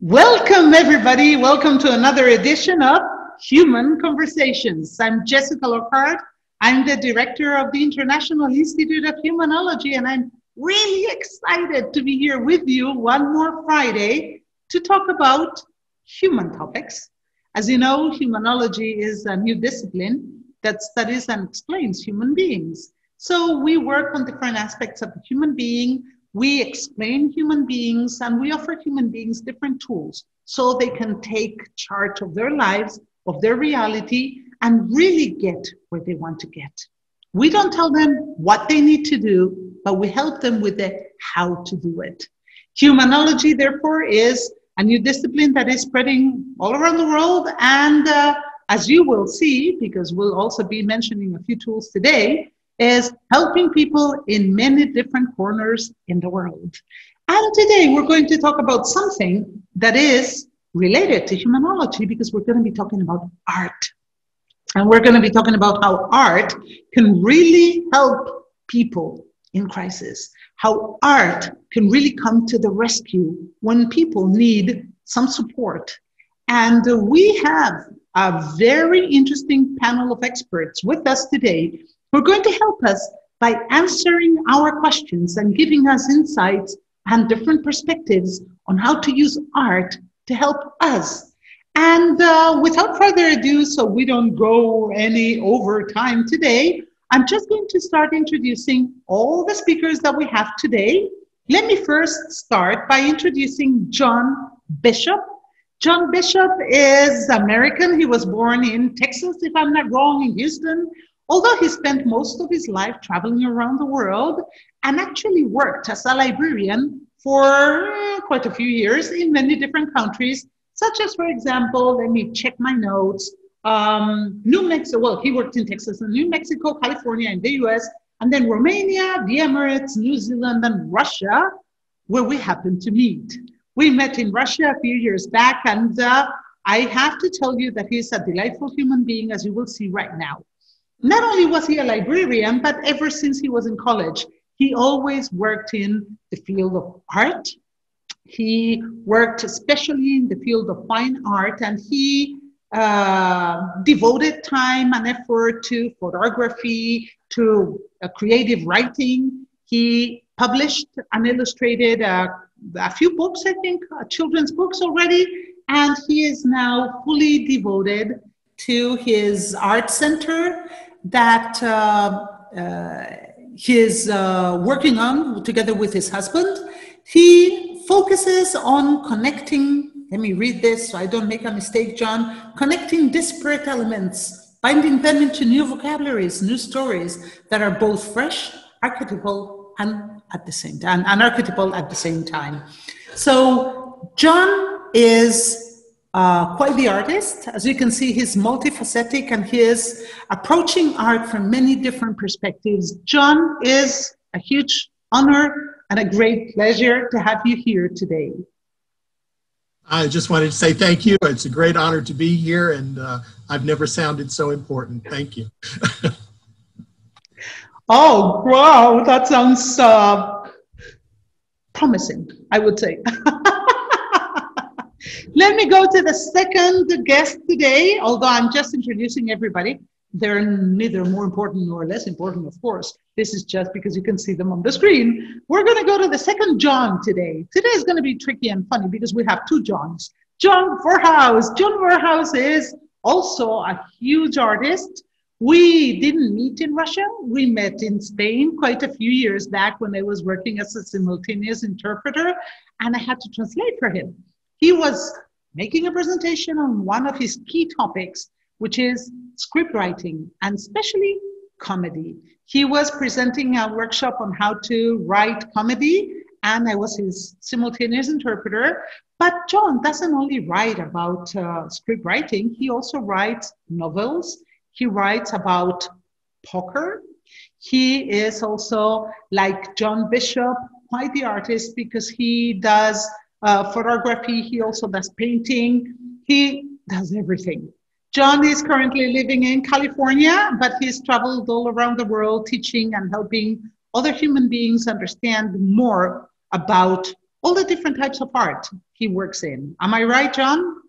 Welcome, everybody. Welcome to another edition of Human Conversations. I'm Jessica Lockhart. I'm the director of the International Institute of Humanology, and I'm really excited to be here with you one more Friday to talk about human topics. As you know, humanology is a new discipline that studies and explains human beings. So we work on different aspects of the human being. We explain human beings, and we offer human beings different tools so they can take charge of their lives, of their reality, and really get where they want to get. We don't tell them what they need to do, but we help them with the how to do it. Humanology, therefore, is a new discipline that is spreading all around the world. And as you will see, because we'll also be mentioning a few tools today, is helping people in many different corners in the world. And today we're going to talk about something that is related to humanology, because we're going to be talking about art. And we're going to be talking about how art can really help people in crisis, how art can really come to the rescue when people need some support. And we have a very interesting panel of experts with us today who are going to help us by answering our questions and giving us insights and different perspectives on how to use art to help us. And without further ado, so we don't go any overtime today, I'm just going to start introducing all the speakers that we have today. Let me first start by introducing John Bishop. John Bishop is American. He was born in Texas, if I'm not wrong, in Houston. Although he spent most of his life traveling around the world and actually worked as a librarian for quite a few years in many different countries, such as, for example, let me check my notes, New Mexico, well, he worked in Texas and New Mexico, California, and the US, and then Romania, the Emirates, New Zealand, and Russia, where we happened to meet. We met in Russia a few years back, and I have to tell you that he's a delightful human being, as you will see right now. Not only was he a librarian, but ever since he was in college, he always worked in the field of art. He worked especially in the field of fine art, and he devoted time and effort to photography, to creative writing. He published and illustrated a few books, I think, children's books already, and he is now fully devoted to his art center that he's working on together with his husband. He focuses on connecting, let me read this so I don't make a mistake, John, connecting disparate elements, binding them into new vocabularies, new stories that are both fresh, archetypal, and at the same time, and archetypal at the same time. So John is quite the artist. As you can see, he's multifaceted and he is approaching art from many different perspectives. John, is a huge honor and a great pleasure to have you here today. I just wanted to say thank you. It's a great honor to be here, and I've never sounded so important. Thank you. Oh, wow, that sounds promising, I would say. Let me go to the second guest today, although I'm just introducing everybody. They're neither more important nor less important, of course. This is just because you can see them on the screen. We're going to go to the second John today. Today is going to be tricky and funny because we have two Johns. John Vorhaus. John Vorhaus is also a huge artist. We didn't meet in Russia. We met in Spain quite a few years back when I was working as a simultaneous interpreter, and I had to translate for him. He was making a presentation on one of his key topics, which is script writing, and especially comedy. He was presenting a workshop on how to write comedy, and I was his simultaneous interpreter. But John doesn't only write about script writing, he also writes novels. He writes about poker. He is also, like John Bishop, quite the artist because he does photography, he also does painting, he does everything. John is currently living in California, but he's traveled all around the world teaching and helping other human beings understand more about all the different types of art he works in. Am I right, John?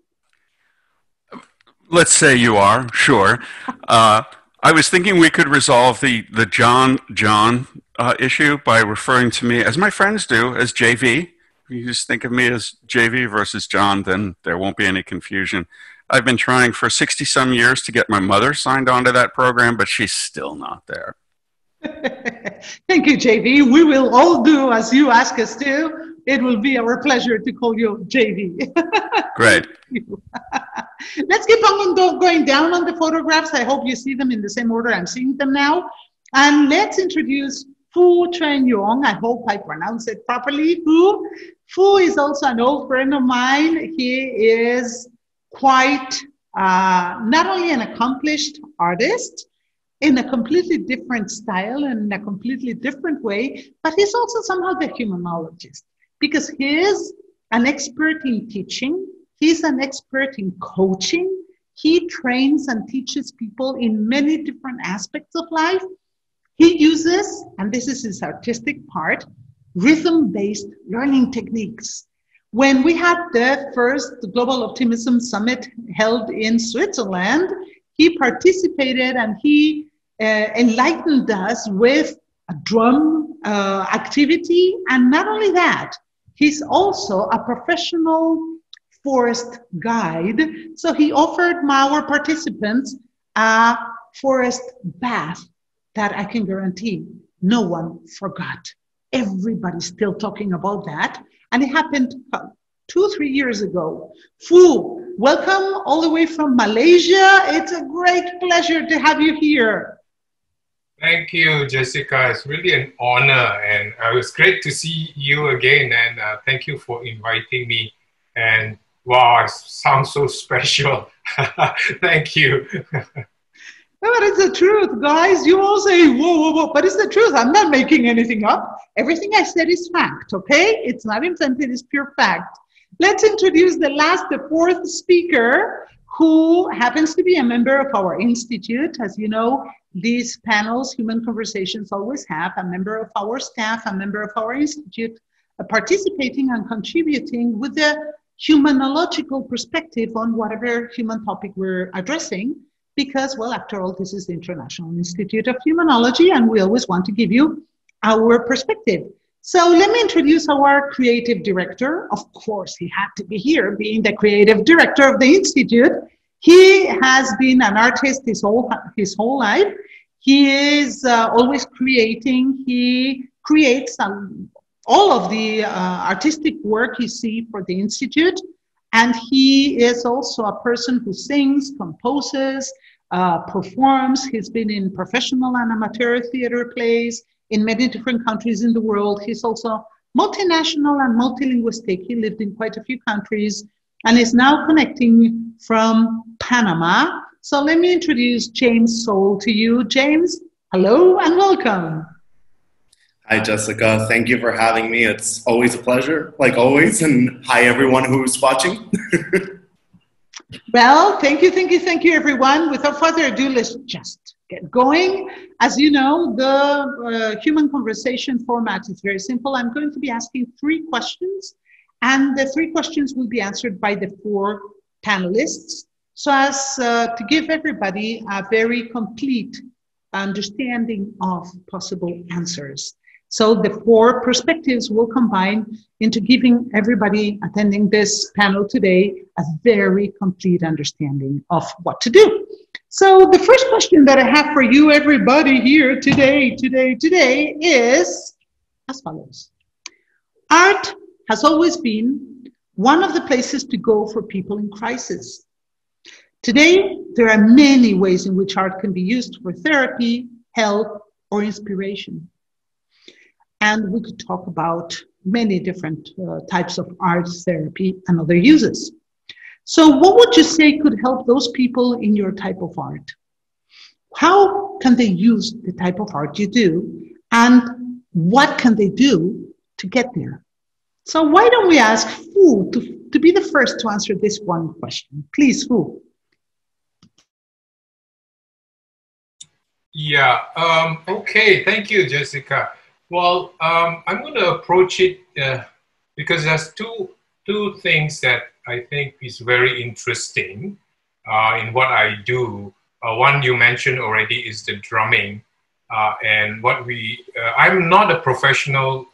Let's say you are, sure. I was thinking we could resolve the John issue by referring to me, as my friends do, as JV. If you just think of me as JV versus John, then there won't be any confusion. I've been trying for 60-some years to get my mother signed onto that program, but she's still not there. Thank you, JV. We will all do as you ask us to. It will be our pleasure to call you JV. Great. Let's keep on going down on the photographs. I hope you see them in the same order I'm seeing them now. And let's introduce Fu Chen Yong. I hope I pronounced it properly. Fu is also an old friend of mine. He is quite not only an accomplished artist in a completely different style and in a completely different way, but he's also somehow the humanologist because he is an expert in teaching. He's an expert in coaching. He trains and teaches people in many different aspects of life. He uses, and this is his artistic part, rhythm-based learning techniques. When we had the first Global Optimism Summit held in Switzerland, he participated and he enlightened us with a drum activity. And not only that, he's also a professional forest guide. So he offered our participants a forest bath that I can guarantee no one forgot. Everybody's still talking about that. And it happened 2-3 years ago. Fu, welcome all the way from Malaysia. It's a great pleasure to have you here. Thank you, Jessica. It's really an honor. And it was great to see you again. And thank you for inviting me. And wow, it sounds so special. Thank you. But it's the truth, guys. You all say, whoa, whoa, whoa. But it's the truth. I'm not making anything up. Everything I said is fact, okay? It's not invented, it's pure fact. Let's introduce the fourth speaker, who happens to be a member of our institute. As you know, these panels, Human Conversations, always have a member of our staff, a member of our institute, participating and contributing with the humanological perspective on whatever human topic we're addressing. Because, well, after all, this is the International Institute of Humanology, and we always want to give you our perspective. So let me introduce our creative director. Of course, he had to be here, being the creative director of the Institute. He has been an artist his whole life. He is always creating. He creates all of the artistic work you see for the Institute. And he is also a person who sings, composes, performs. He's been in professional and amateur theater plays in many different countries in the world. He's also multinational and multilinguistic. He lived in quite a few countries and is now connecting from Panama. So let me introduce James S.O.U.L to you. James, hello and welcome. Hi, Jessica. Thank you for having me. It's always a pleasure, like always. And hi, everyone who's watching. Well, thank you, everyone. Without further ado, let's just get going. As you know, the human conversation format is very simple. I'm going to be asking 3 questions, and the 3 questions will be answered by the 4 panelists, so as to give everybody a very complete understanding of possible answers. So the 4 perspectives will combine into giving everybody attending this panel today a very complete understanding of what to do. So the first question that I have for you, everybody here today is as follows. Art has always been one of the places to go for people in crisis. Today, there are many ways in which art can be used for therapy, help, or inspiration. And we could talk about many different types of art therapy and other uses. So what would you say could help those people in your type of art? How can they use the type of art you do? And what can they do to get there? So why don't we ask Fu to be the first to answer this one question? Please, Fu. Yeah, okay, thank you, Jessica. Well, I'm going to approach it because there's two things that I think is very interesting in what I do. One you mentioned already is the drumming. And I'm not a professional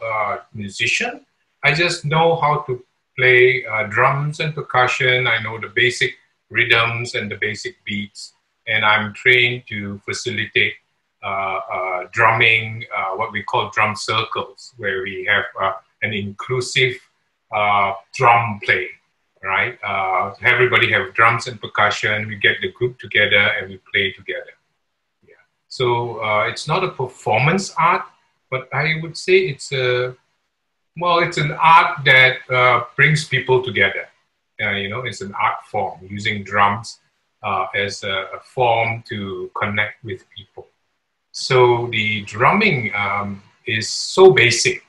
musician. I just know how to play drums and percussion. I know the basic rhythms and the basic beats. And I'm trained to facilitate drumming, what we call drum circles, where we have an inclusive drum play, right? Everybody have drums and percussion. We get the group together and we play together. Yeah. So it's not a performance art, but I would say it's it's an art that brings people together. You know, it's an art form using drums as a form to connect with people. So the drumming is so basic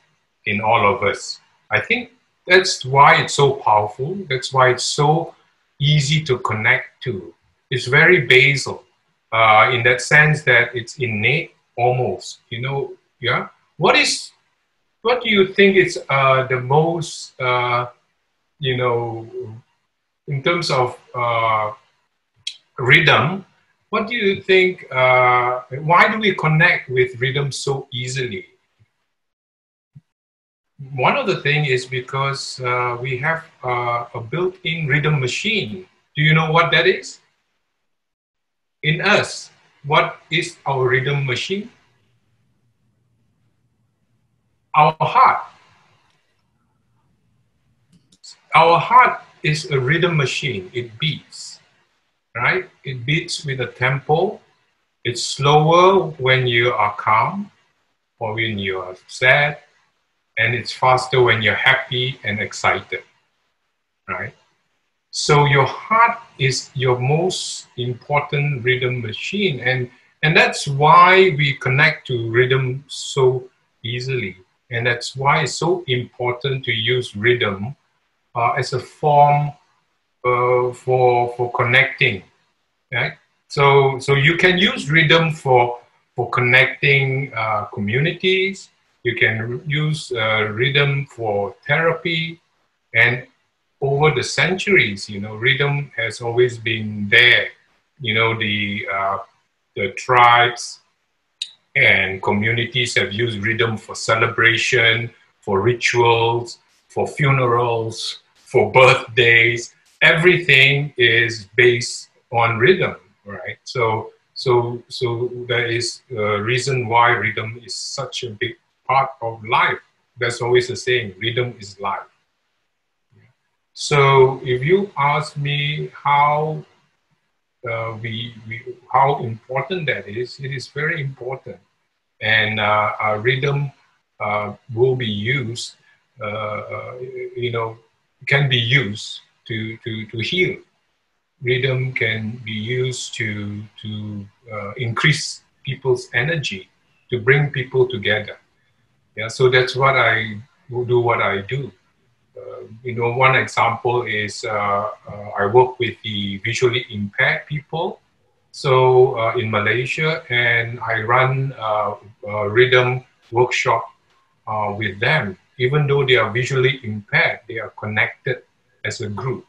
in all of us. I think that's why it's so powerful. That's why it's so easy to connect to. It's very basal in that sense that it's innate almost, you know, yeah. What do you think is the most, you know, in terms of rhythm, what do you think, why do we connect with rhythm so easily? One of the things is because we have a built-in rhythm machine. Do you know what that is? In us, what is our rhythm machine? Our heart. Our heart is a rhythm machine. It beats, right? It beats with a tempo. It's slower when you are calm or when you are sad, and it's faster when you're happy and excited, right? So your heart is your most important rhythm machine, and that's why we connect to rhythm so easily, and that's why it's so important to use rhythm as a form for connecting, right? So you can use rhythm for connecting communities. You can use rhythm for therapy, and over the centuries, you know, rhythm has always been there. You know, the tribes and communities have used rhythm for celebration, for rictuals, for funerals, for birthdays. Everything is based on rhythm, right? So there is a reason why rhythm is such a big part of life. That's always the saying, rhythm is life. So if you ask me how how important that is, it is very important. And rhythm will be used, you know, can be used to heal. Rhythm can be used to increase people's energy, to bring people together. Yeah, so that's what I will do. What I do. You know, one example is I work with the visually impaired people. So in Malaysia, and I run a rhythm workshop with them. Even though they are visually impaired, they are connected as a group.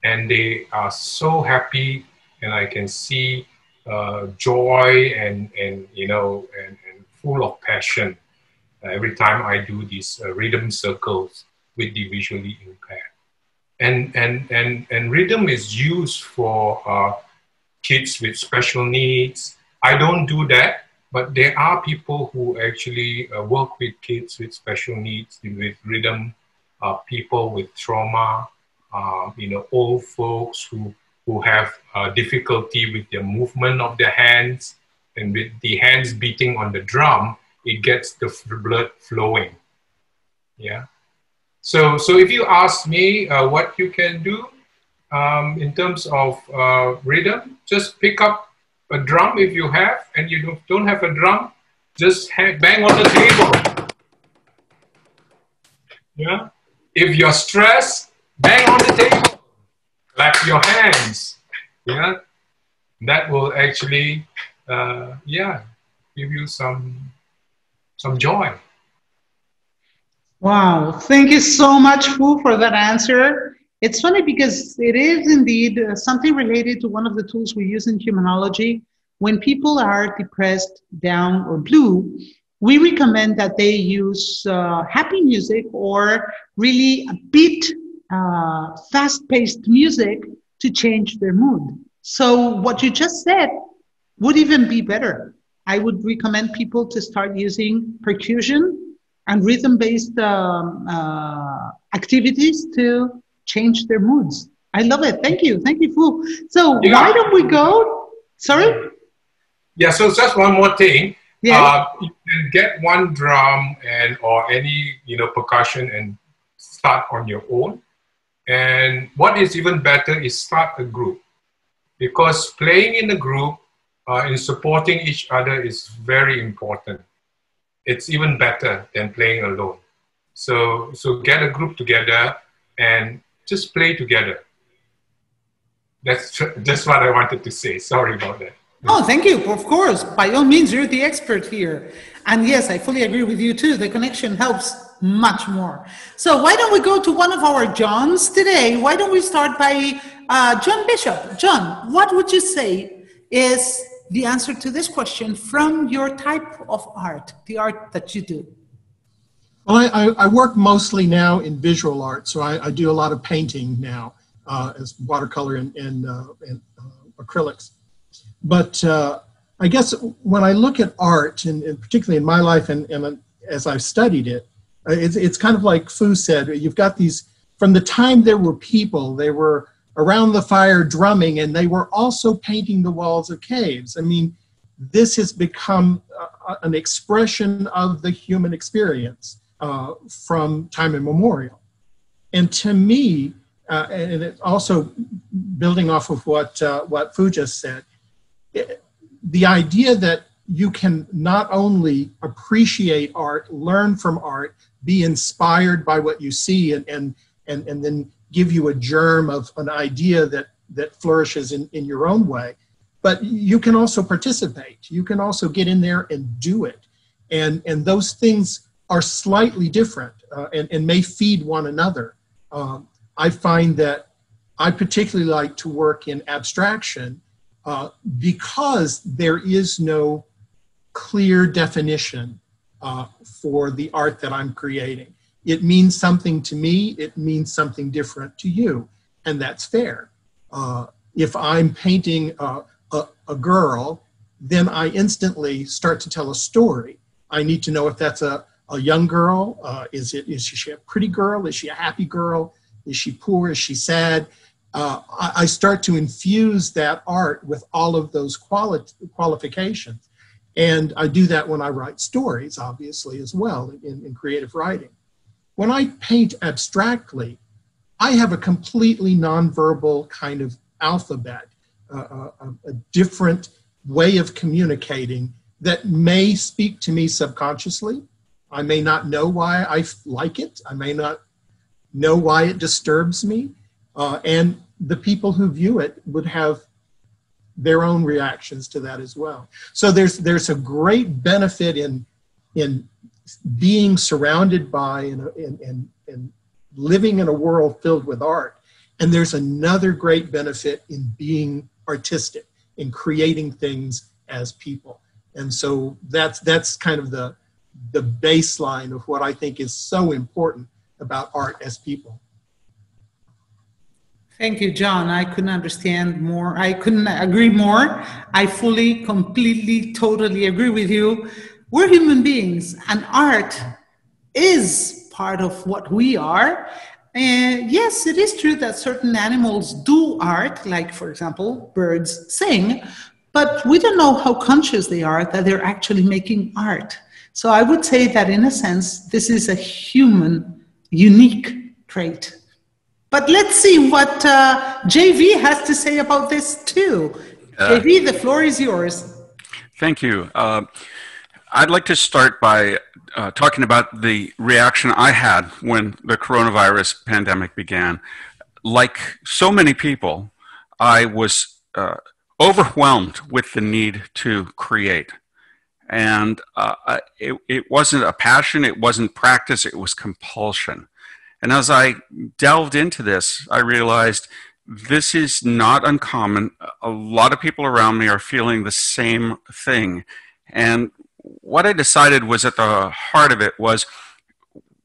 And they are so happy, and I can see joy and you know, and full of passion every time I do these rhythm circles with the visually impaired. And rhythm is used for kids with special needs. I don't do that, but there are people who actually work with kids with special needs, with rhythm, people with trauma, you know, old folks who have difficulty with the movement of their hands, and with the hands beating on the drum, it gets the blood flowing. Yeah. So if you ask me what you can do in terms of rhythm, just pick up a drum if you have, and you don't have a drum, just bang on the table. Yeah. If you're stressed, bang on the table. Clap your hands. Yeah. That will actually, yeah, give you some joy. Wow, thank you so much, Fu, for that answer. It's funny because it is indeed something related to one of the tools we use in Humanology. When people are depressed, down, or blue, we recommend that they use happy music or really a beat, fast-paced music to change their mood. So what you just said would even be better. I would recommend people to start using percussion and rhythm-based activities to change their moods. I love it. Thank you. Thank you, Fu. So why don't we go? Sorry? Yeah, so just one more thing. Yeah. You can get one drum and or any percussion and start on your own. And what is even better is start a group, because playing in a group in supporting each other is very important. It's even better than playing alone. So get a group together and just play together. That's just what I wanted to say. Sorry about that. Oh, thank you. Of course, by all means, you're the expert here. And yes, I fully agree with you too. The connection helps much more. So why don't we go to one of our Johns today? Why don't we start by John Bishop? John, what would you say is the answer to this question from your type of art, the art that you do? Well, I work mostly now in visual art, so I do a lot of painting now as watercolor and acrylics. But I guess when I look at art, and particularly in my life and as I've studied it, it's kind of like Fu said, you've got these, from the time there were people, they were around the fire drumming, and they were also painting the walls of caves. I mean, this has become an expression of the human experience from time immemorial. And to me, and it also building off of what Fu just said, the idea that you can not only appreciate art, learn from art, be inspired by what you see, and then give you a germ of an idea that flourishes in your own way, but you can also participate. You can also get in there and do it. And those things are slightly different and may feed one another. I find that I particularly like to work in abstraction because there is no clear definition for the art that I'm creating. It means something to me, it means something different to you, and that's fair. If I'm painting a girl, then I instantly start to tell a story. I need to know if that's a young girl, is she a pretty girl, is she a happy girl, is she poor, is she sad? I start to infuse that art with all of those qualifications. And I do that when I write stories, obviously, as well, in creative writing. When I paint abstractly, I have a completely nonverbal kind of alphabet, a different way of communicating that may speak to me subconsciously. I may not know why I like it. I may not know why it disturbs me. And the people who view it would have their own reactions to that as well. So there's a great benefit in being surrounded by and living in a world filled with art. And there's another great benefit in being artistic, in creating things as people. And so that's kind of the baseline of what I think is so important about art as people. Thank you, John. I couldn't understand more. I couldn't agree more. I fully, completely, totally agree with you. We're human beings, and art is part of what we are. And yes, it is true that certain animals do art, like, for example, birds sing, but we don't know how conscious they are that they're actually making art. So I would say that in a sense, this is a human, unique trait. But let's see what JV has to say about this too. JV, the floor is yours. Thank you. I'd like to start by talking about the reaction I had when the coronavirus pandemic began. Like so many people, I was overwhelmed with the need to create. And it wasn't a passion, it wasn't practice, it was compulsion. And as I delved into this, I realized this is not uncommon. A lot of people around me are feeling the same thing. And what I decided was at the heart of it was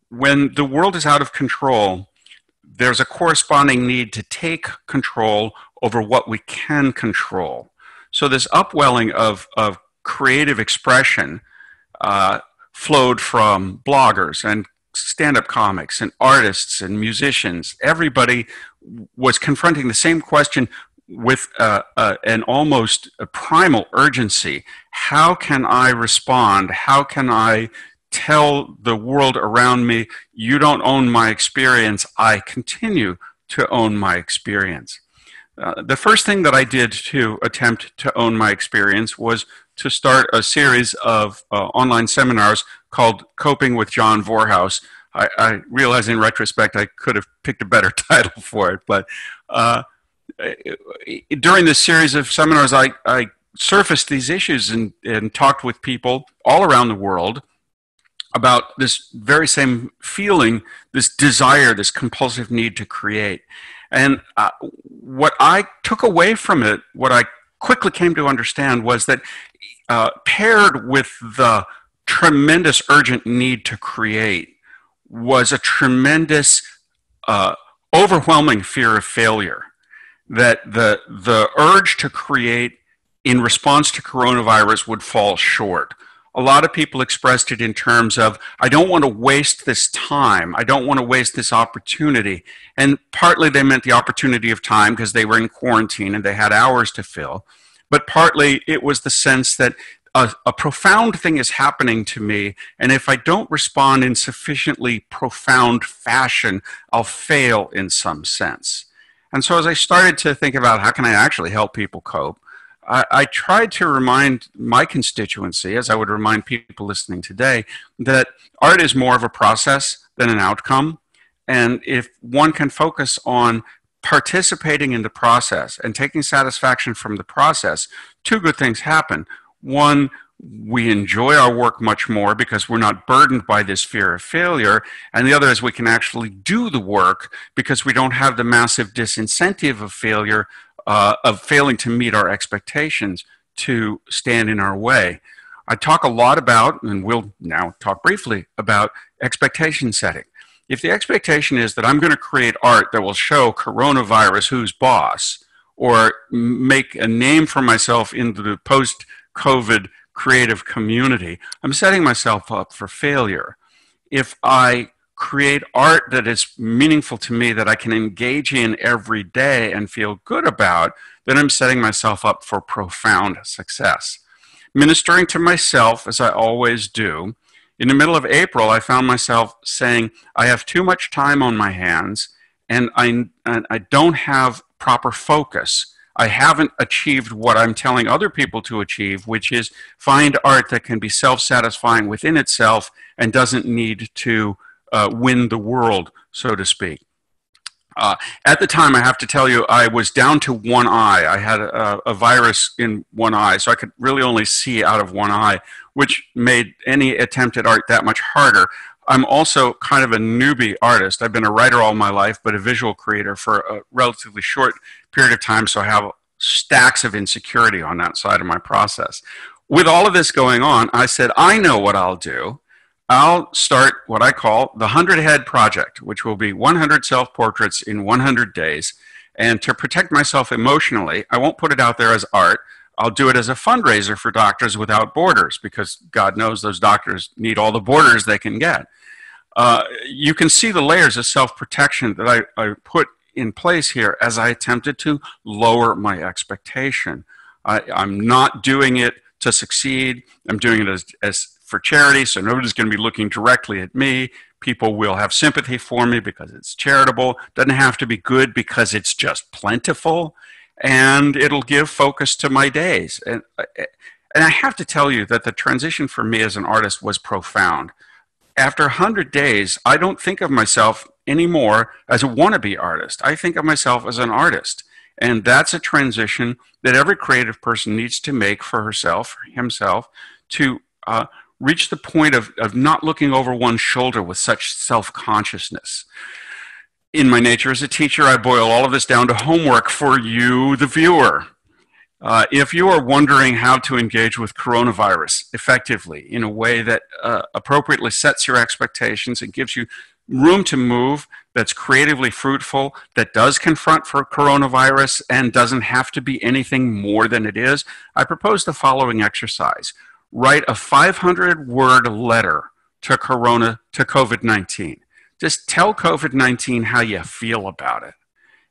when the world is out of control, there's a corresponding need to take control over what we can control. So this upwelling of creative expression flowed from bloggers and stand-up comics and artists and musicians. Everybody was confronting the same question with an almost a primal urgency. How can I respond? How can I tell the world around me, you don't own my experience, I continue to own my experience? The first thing that I did to attempt to own my experience was to start a series of online seminars called Coping with John Vorhaus. I realize in retrospect I could have picked a better title for it, but during this series of seminars I surfaced these issues and talked with people all around the world about this very same feeling, this desire, this compulsive need to create. And what I took away from it, what I quickly came to understand was that paired with the tremendous urgent need to create was a tremendous overwhelming fear of failure. That the urge to create in response to coronavirus would fall short. A lot of people expressed it in terms of, I don't want to waste this time. I don't want to waste this opportunity. And partly they meant the opportunity of time because they were in quarantine and they had hours to fill. But partly it was the sense that a profound thing is happening to me, and if I don't respond in sufficiently profound fashion, I'll fail in some sense. And so as I started to think about how can I actually help people cope, I tried to remind my constituency, as I would remind people listening today, that art is more of a process than an outcome. And if one can focus on participating in the process and taking satisfaction from the process, two good things happen. One, we enjoy our work much more because we're not burdened by this fear of failure. And the other is we can actually do the work because we don't have the massive disincentive of failure, of failing to meet our expectations to stand in our way. I talk a lot about, and we'll now talk briefly about, expectation setting. If the expectation is that I'm going to create art that will show coronavirus who's boss, or make a name for myself in the post-COVID creative community, I'm setting myself up for failure. If I create art that is meaningful to me, that I can engage in every day and feel good about, then I'm setting myself up for profound success. Ministering to myself, as I always do, in the middle of April, I found myself saying, I have too much time on my hands, and I don't have proper focus. I haven't achieved what I'm telling other people to achieve, which is find art that can be self-satisfying within itself and doesn't need to win the world, so to speak. At the time, I have to tell you, I was down to one eye. I had a virus in one eye, so I could really only see out of one eye, which made any attempt at art that much harder. I'm also kind of a newbie artist. I've been a writer all my life, but a visual creator for a relatively short period of time, so I have stacks of insecurity on that side of my process. With all of this going on, I said, I know what I'll do. I'll start what I call the 100 Head Project, which will be 100 self-portraits in 100 days. And to protect myself emotionally, I won't put it out there as art. I'll do it as a fundraiser for Doctors Without Borders, because God knows those doctors need all the borders they can get. You can see the layers of self-protection that I put in place here as I attempted to lower my expectation. I'm not doing it to succeed. I'm doing it as for charity, so nobody's going to be looking directly at me. People will have sympathy for me because it's charitable. Doesn't have to be good because it's just plentiful. And it'll give focus to my days. And I have to tell you that the transition for me as an artist was profound. After 100 days, I don't think of myself anymore as a wannabe artist. I think of myself as an artist. And that's a transition that every creative person needs to make for herself, or himself, to reach the point of not looking over one's shoulder with such self-consciousness. In my nature as a teacher, I boil all of this down to homework for you, the viewer. If you are wondering how to engage with coronavirus effectively in a way that appropriately sets your expectations and gives you room to move, that's creatively fruitful, that does confront for coronavirus and doesn't have to be anything more than it is, I propose the following exercise. Write a 500-word letter to COVID-19. Just tell COVID-19 how you feel about it.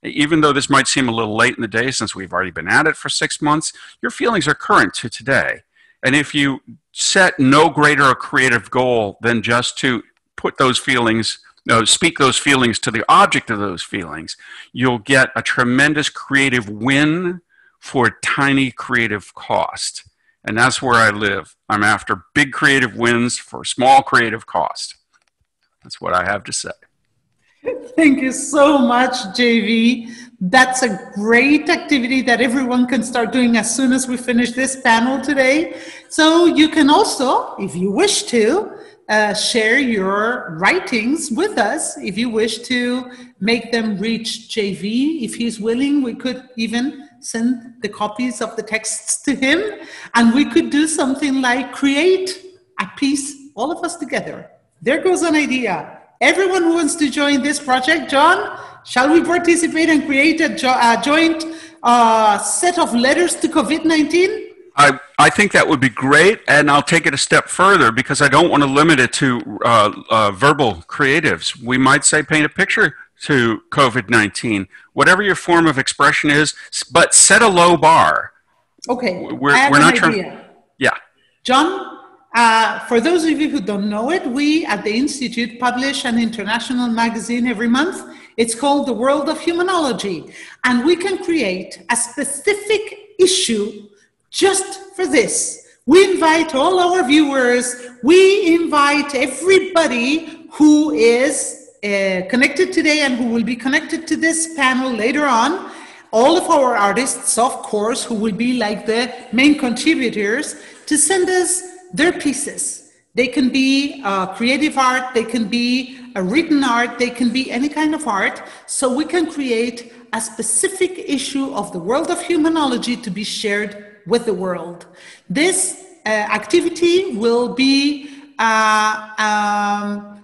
Even though this might seem a little late in the day since we've already been at it for 6 months, your feelings are current to today. And if you set no greater a creative goal than just to put those feelings, speak those feelings to the object of those feelings, you'll get a tremendous creative win for tiny creative cost. And that's where I live. I'm after big creative wins for small creative cost. That's what I have to say. Thank you so much, JV. That's a great activity that everyone can start doing as soon as we finish this panel today. So you can also, if you wish to, share your writings with us. If you wish to make them reach JV, if he's willing, we could even send the copies of the texts to him, and we could do something like create a piece, all of us together. There goes an idea. Everyone who wants to join this project, John, shall we participate and create a joint set of letters to COVID-19? I think that would be great, and I'll take it a step further because I don't want to limit it to verbal creatives. We might say paint a picture to COVID-19, whatever your form of expression is, but set a low bar. Okay, we're I have not an idea. Yeah. John, for those of you who don't know it, we at the Institute publish an international magazine every month. It's called The World of Humanology, and we can create a specific issue just for this. We invite all our viewers, we invite everybody who is connected today and who will be connected to this panel later on, all of our artists, of course, who will be like the main contributors, to send us their pieces. They can be creative art, they can be a written art, they can be any kind of art, so we can create a specific issue of the world of humanology to be shared with the world. This activity will be a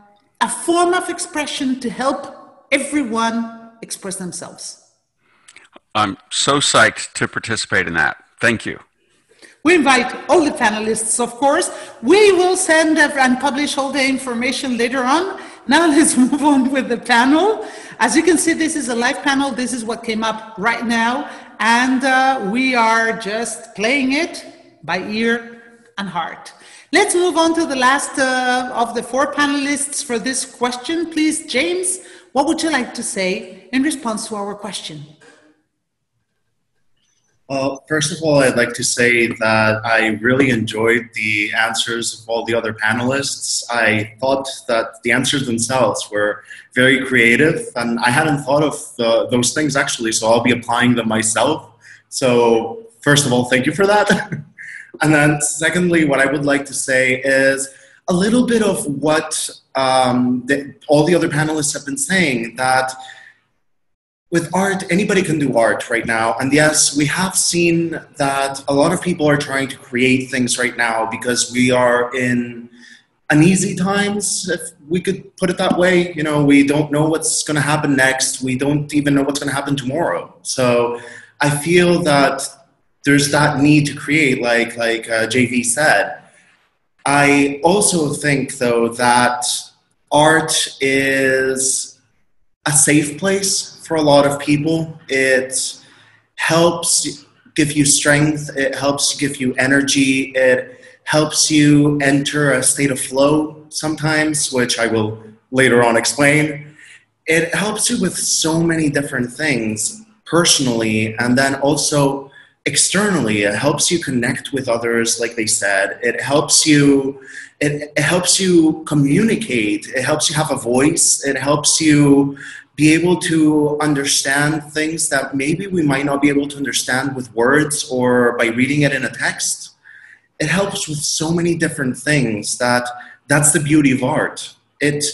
form of expression to help everyone express themselves. I'm so psyched to participate in that. Thank you. We invite all the panelists, of course. We will send and publish all the information later on. Now let's move on with the panel. As you can see, this is a live panel. This is what came up right now. And we are just playing it by ear and heart. Let's move on to the last of the four panelists for this question. Please, James, what would you like to say in response to our question? First of all, I'd like to say that I really enjoyed the answers of all the other panelists. I thought that the answers themselves were very creative, and I hadn't thought of those things actually, so I'll be applying them myself. So first of all, thank you for that. And then secondly, what I would like to say is a little bit of what all the other panelists have been saying, that with art, anybody can do art right now. And yes, we have seen that a lot of people are trying to create things right now because we are in uneasy times, if we could put it that way. You know, we don't know what's going to happen next. We don't even know what's going to happen tomorrow. So I feel that there's that need to create, like JV said. I also think, though, that art is a safe place for a lot of people. It helps give you strength, it helps give you energy, it helps you enter a state of flow sometimes, which I will later on explain. It helps you with so many different things personally, and then also externally. It helps you connect with others, like they said. It helps you communicate. It helps you have a voice. It helps you be able to understand things that maybe we might not be able to understand with words or by reading it in a text. it helps with so many different things that's the beauty of art. It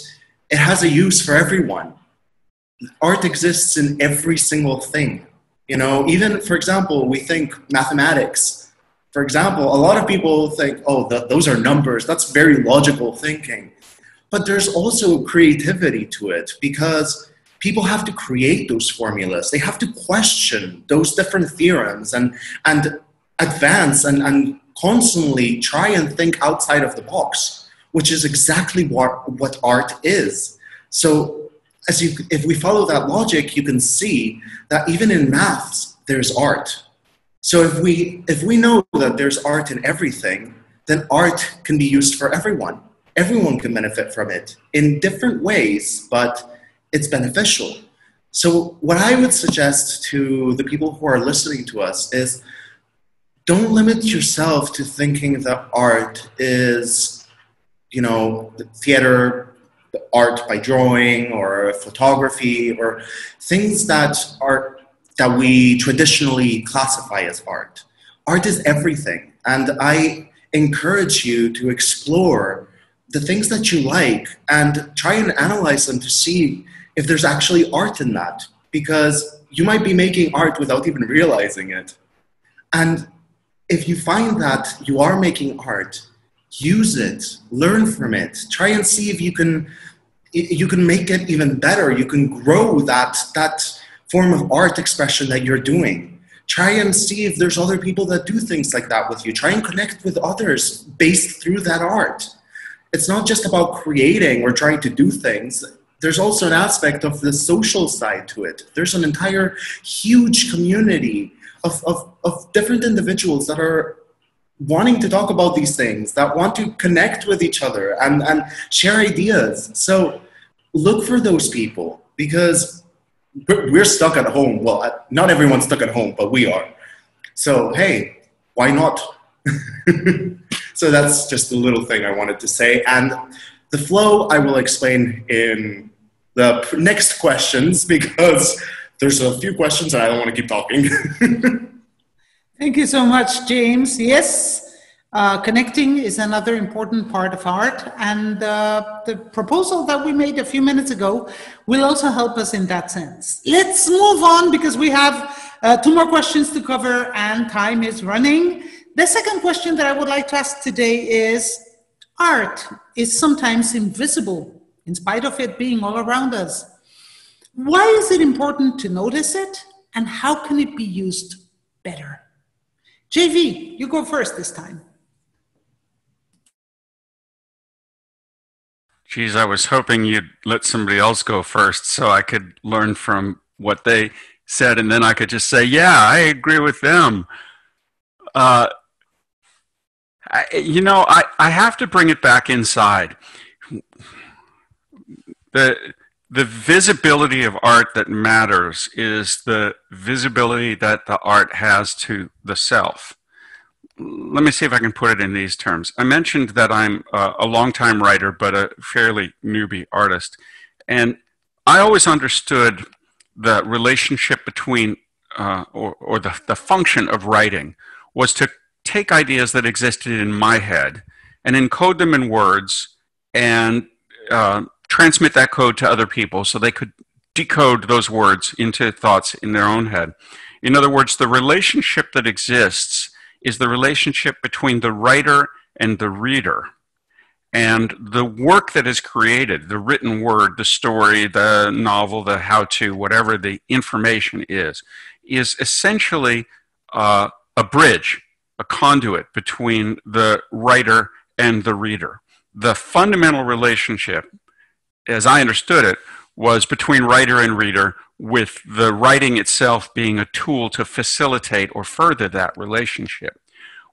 has a use for everyone. Art exists in every single thing. You know, even, for example, we think mathematics. For example, a lot of people think, oh, those are numbers. That's very logical thinking. But there's also creativity to it, because people have to create those formulas. They have to question those different theorems and advance and constantly try and think outside of the box, which is exactly what art is. So if we follow that logic, you can see that even in maths, there's art. So if we know that there's art in everything, then art can be used for everyone. Everyone can benefit from it in different ways, but it's beneficial. So what I would suggest to the people who are listening to us is, don't limit yourself to thinking that art is, you know, the theater, the art by drawing, or photography, or things that we traditionally classify as art. Art is everything. And I encourage you to explore the things that you like and try and analyze them to see if there's actually art in that, because you might be making art without even realizing it. And if you find that you are making art, use it, learn from it, try and see if you can make it even better. You can grow that form of art expression that you're doing. Try and see if there's other people that do things like that with you. Try and connect with others based through that art. It's not just about creating or trying to do things. There's also an aspect of the social side to it. There's an entire huge community of different individuals that are wanting to talk about these things, that want to connect with each other and share ideas. So look for those people, because we're stuck at home. Well, not everyone's stuck at home, but we are. So, hey, why not? So that's just a little thing I wanted to say. And the flow I will explain in the next questions, because there's a few questions and I don't want to keep talking. Thank you so much, James. Yes, connecting is another important part of art. And the proposal that we made a few minutes ago will also help us in that sense. Let's move on, because we have 2 more questions to cover and time is running. The second question that I would like to ask today is, art is sometimes invisible in spite of it being all around us. Why is it important to notice it, and how can it be used better? JV, you go first this time. Geez, I was hoping you'd let somebody else go first so I could learn from what they said, and then I could just say, yeah, I agree with them. I have to bring it back inside. The visibility of art that matters is the visibility that the art has to the self. Let me see if I can put it in these terms. I mentioned that I'm a longtime writer, but a fairly newbie artist. And I always understood the relationship between, or the function of writing was to take ideas that existed in my head and encode them in words and transmit that code to other people so they could decode those words into thoughts in their own head. In other words, the relationship that exists is the relationship between the writer and the reader. And the work that is created, the written word, the story, the novel, the how-to, whatever the information is essentially a bridge, a conduit between the writer and the reader. The fundamental relationship, as I understood it, was between writer and reader, with the writing itself being a tool to facilitate or further that relationship.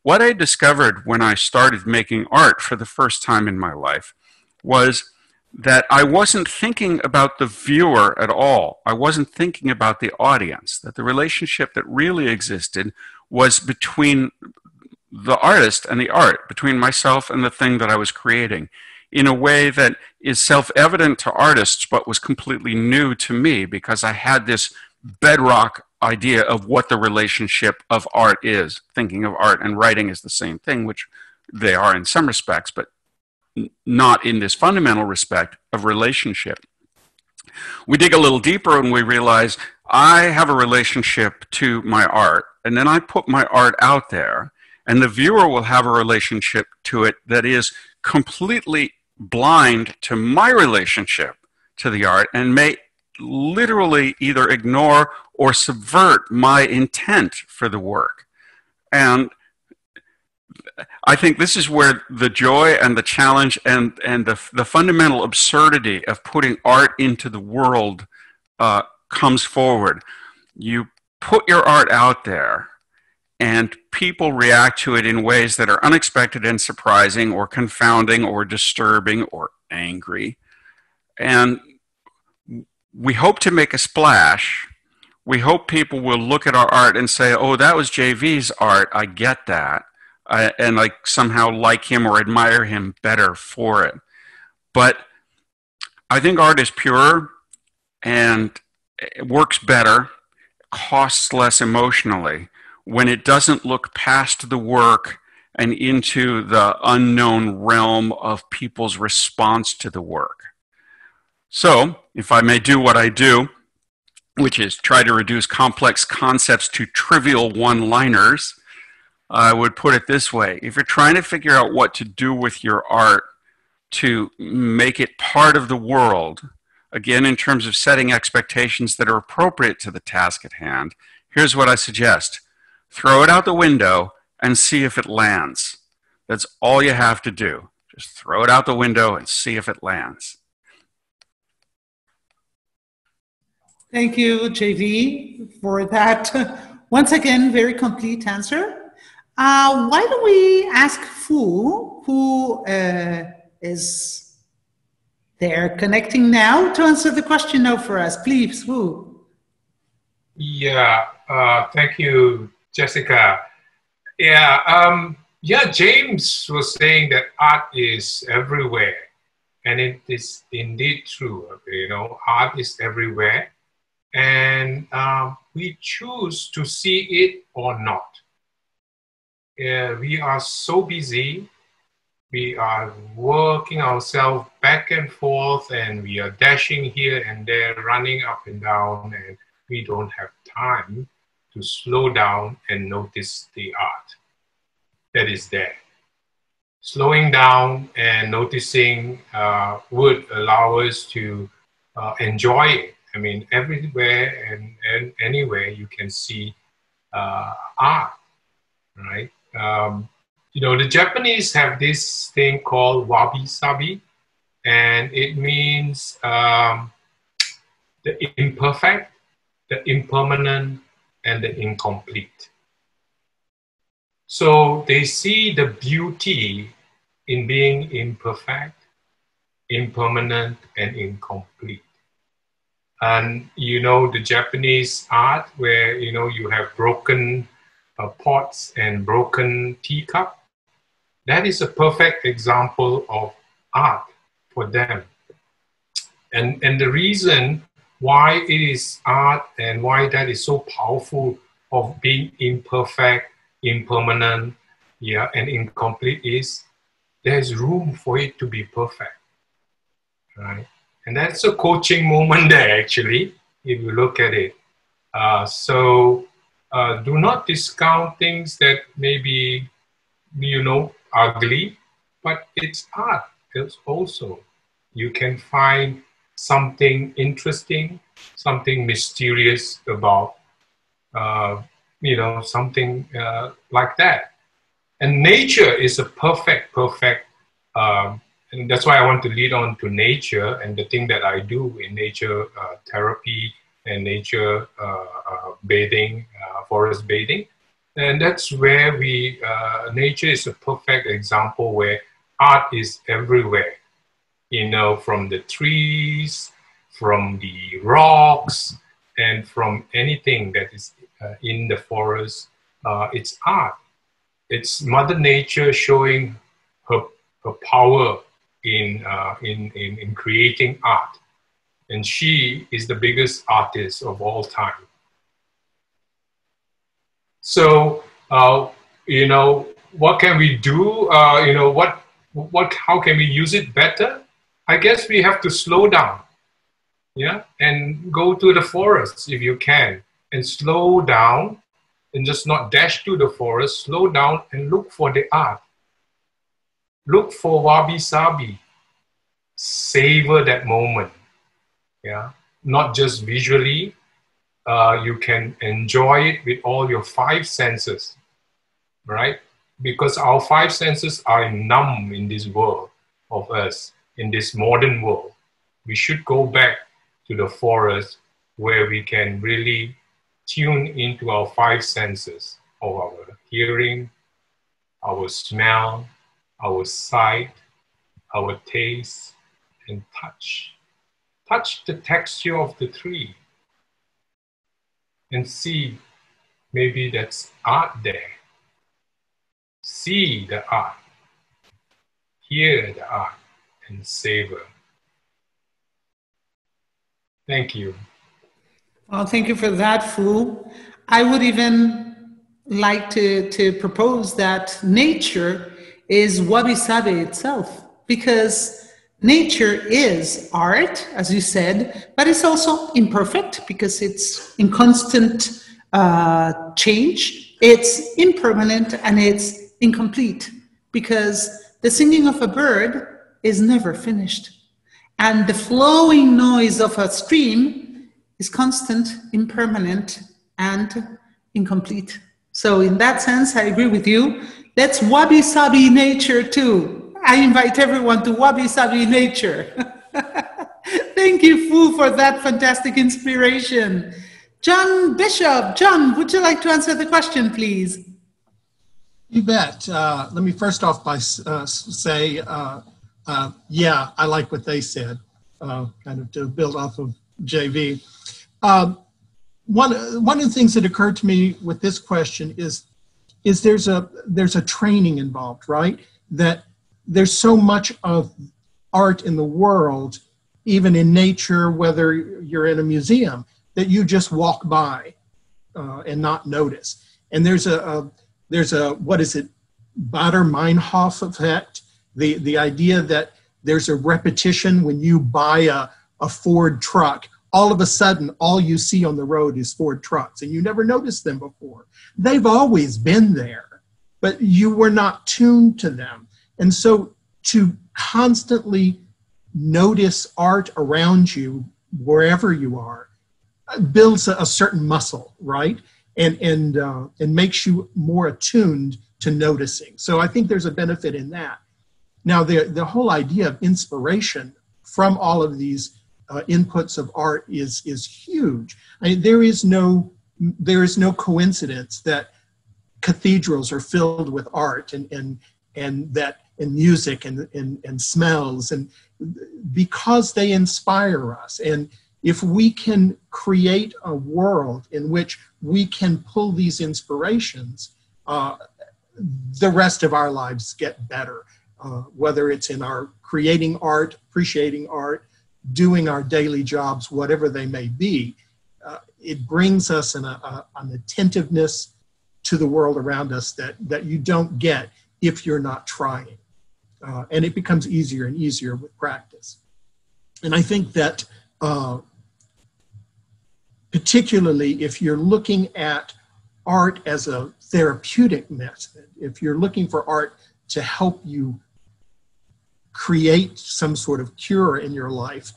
What I discovered when I started making art for the first time in my life was that I wasn't thinking about the viewer at all. I wasn't thinking about the audience, that the relationship that really existed was between the artist and the art, between myself and the thing that I was creating, in a way that is self-evident to artists, but was completely new to me, because I had this bedrock idea of what the relationship of art is. Thinking of art and writing as the same thing, which they are in some respects, but not in this fundamental respect of relationship. We dig a little deeper and we realize I have a relationship to my art, and then I put my art out there, and the viewer will have a relationship to it that is completely blind to my relationship to the art and may literally either ignore or subvert my intent for the work. And I think this is where the joy and the challenge and the fundamental absurdity of putting art into the world comes forward. You put your art out there, and people react to it in ways that are unexpected and surprising or confounding or disturbing or angry. And we hope to make a splash. We hope people will look at our art and say, oh, that was JV's art, I get that. And like somehow like him or admire him better for it. But I think art is pure and it works better, costs less emotionally when it doesn't look past the work and into the unknown realm of people's response to the work. So, if I may do what I do, which is try to reduce complex concepts to trivial one-liners, I would put it this way. If you're trying to figure out what to do with your art to make it part of the world, again, in terms of setting expectations that are appropriate to the task at hand, here's what I suggest. Throw it out the window and see if it lands. That's all you have to do. Just throw it out the window and see if it lands. Thank you, JV, for that, once again, very complete answer. Why don't we ask Fu, who is there connecting now, to answer the question now for us. Please, Fu. Yeah, thank you, Jessica. Yeah, James was saying that art is everywhere. And it is indeed true. You know, art is everywhere. And we choose to see it or not. We are so busy. We are working ourselves back and forth, and we are dashing here and there, running up and down, and we don't have time to slow down and notice the art that is there. Slowing down and noticing would allow us to enjoy it. I mean, everywhere and anywhere you can see art, right? You know, the Japanese have this thing called wabi-sabi, and it means the imperfect, the impermanent, and the incomplete. So they see the beauty in being imperfect, impermanent, and incomplete. And you know, the Japanese art where, you know, you have broken pots and broken teacup, that is a perfect example of art for them. And the reason why it is art and why that is so powerful of being imperfect, impermanent, yeah, and incomplete is there's room for it to be perfect, right? And that's a coaching moment there, actually, if you look at it. Do not discount things that may be, you know, ugly, but it's art. It's also, you can find something interesting, something mysterious about, you know, something like that. And nature is a perfect, and that's why I want to lead on to nature and the thing that I do in nature therapy and nature bathing, forest bathing. And that's where nature is a perfect example where art is everywhere. You know, from the trees, from the rocks, and from anything that is in the forest, it's art. It's Mother Nature showing her power in creating art. And she is the biggest artist of all time. So, you know, what can we do? You know, how can we use it better? I guess we have to slow down, yeah, and go to the forest if you can, and slow down, and just not dash to the forest. Slow down and look for the art. Look for wabi-sabi. Savor that moment, yeah. Not just visually. You can enjoy it with all your 5 senses, right? Because our 5 senses are numb in this world of us, in this modern world. We should go back to the forest where we can really tune into our 5 senses of our hearing, our smell, our sight, our taste, and touch. Touch the texture of the tree and see, maybe that's art there. See the art, hear the art, and savor. Thank you. Well, thank you for that, Fu. I would even like to propose that nature is wabi-sabi itself, because nature is art, as you said, but it's also imperfect because it's in constant change. It's impermanent and it's incomplete because the singing of a bird is never finished. And the flowing noise of a stream is constant, impermanent, and incomplete. So in that sense, I agree with you. Let's wabi-sabi nature too. I invite everyone to wabi-sabi nature. Thank you, Fu, for that fantastic inspiration. John Bishop, John, would you like to answer the question, please? You bet. Let me first off by say, yeah, I like what they said, kind of to build off of JV. One of the things that occurred to me with this question is there's a training involved, right? That there's so much of art in the world, even in nature, whether you're in a museum, that you just walk by and not notice. And there's a what is it, Meinhof effect, the idea that there's a repetition when you buy a Ford truck. All of a sudden, all you see on the road is Ford trucks, and you never noticed them before. They've always been there, but you were not tuned to them. And so to constantly notice art around you, wherever you are, builds a certain muscle, right? And makes you more attuned to noticing. So I think there's a benefit in that. Now, the whole idea of inspiration from all of these inputs of art is huge. I mean, there is no coincidence that cathedrals are filled with art and music and smells, and because they inspire us. And if we can create a world in which we can pull these inspirations, the rest of our lives get better. Whether it's in our creating art, appreciating art, doing our daily jobs, whatever they may be, it brings us an attentiveness to the world around us that you don't get if you're not trying. And it becomes easier and easier with practice. And I think that particularly if you're looking at art as a therapeutic method, if you're looking for art to help you create some sort of cure in your life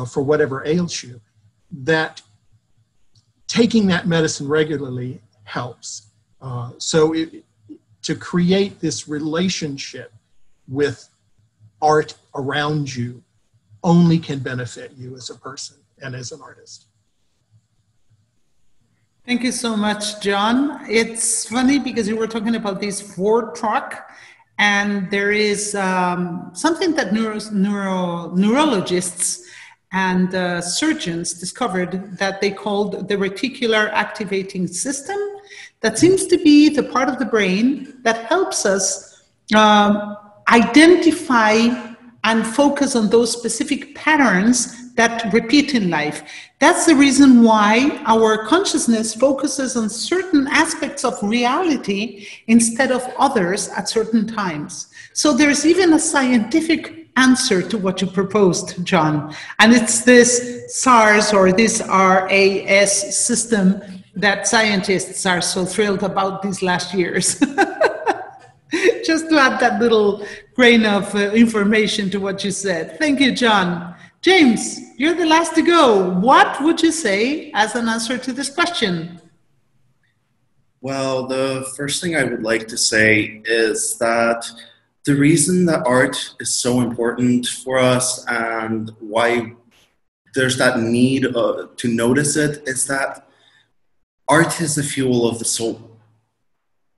for whatever ails you, that taking that medicine regularly helps. To create this relationship with art around you only can benefit you as a person and as an artist. Thank you so much, John. It's funny because you were talking about this Ford truck, and there is something that neurologists and surgeons discovered that they called the reticular activating system. That seems to be the part of the brain that helps us identify and focus on those specific patterns that repeat in life. That's the reason why our consciousness focuses on certain aspects of reality instead of others at certain times. So there's even a scientific answer to what you proposed, John. And it's this SARS or this RAS system that scientists are so thrilled about these last years. Just to add that little grain of information to what you said. Thank you, John. James, you're the last to go. What would you say as an answer to this question? Well, the first thing I would like to say is that the reason that art is so important for us and why there's that need to notice it is that art is the fuel of the soul.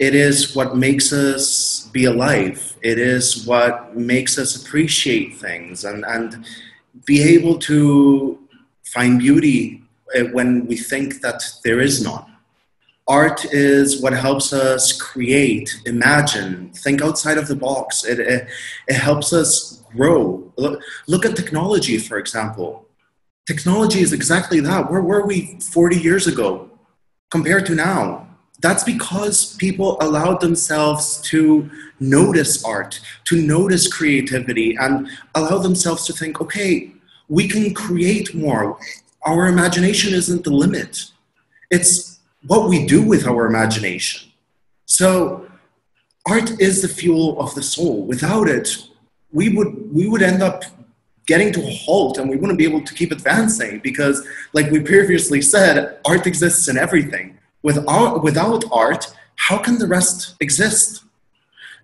It is what makes us be alive. It is what makes us appreciate things and be able to find beauty when we think that there is none. Art is what helps us create, imagine, think outside of the box. It helps us grow. Look at technology, for example. Technology is exactly that. Where were we 40 years ago compared to now? That's because people allowed themselves to notice art, to notice creativity, and allow themselves to think, okay, we can create more. Our imagination isn't the limit. It's what we do with our imagination. So art is the fuel of the soul. Without it, we would end up getting to a halt and we wouldn't be able to keep advancing because, like we previously said, art exists in everything. Without art, how can the rest exist?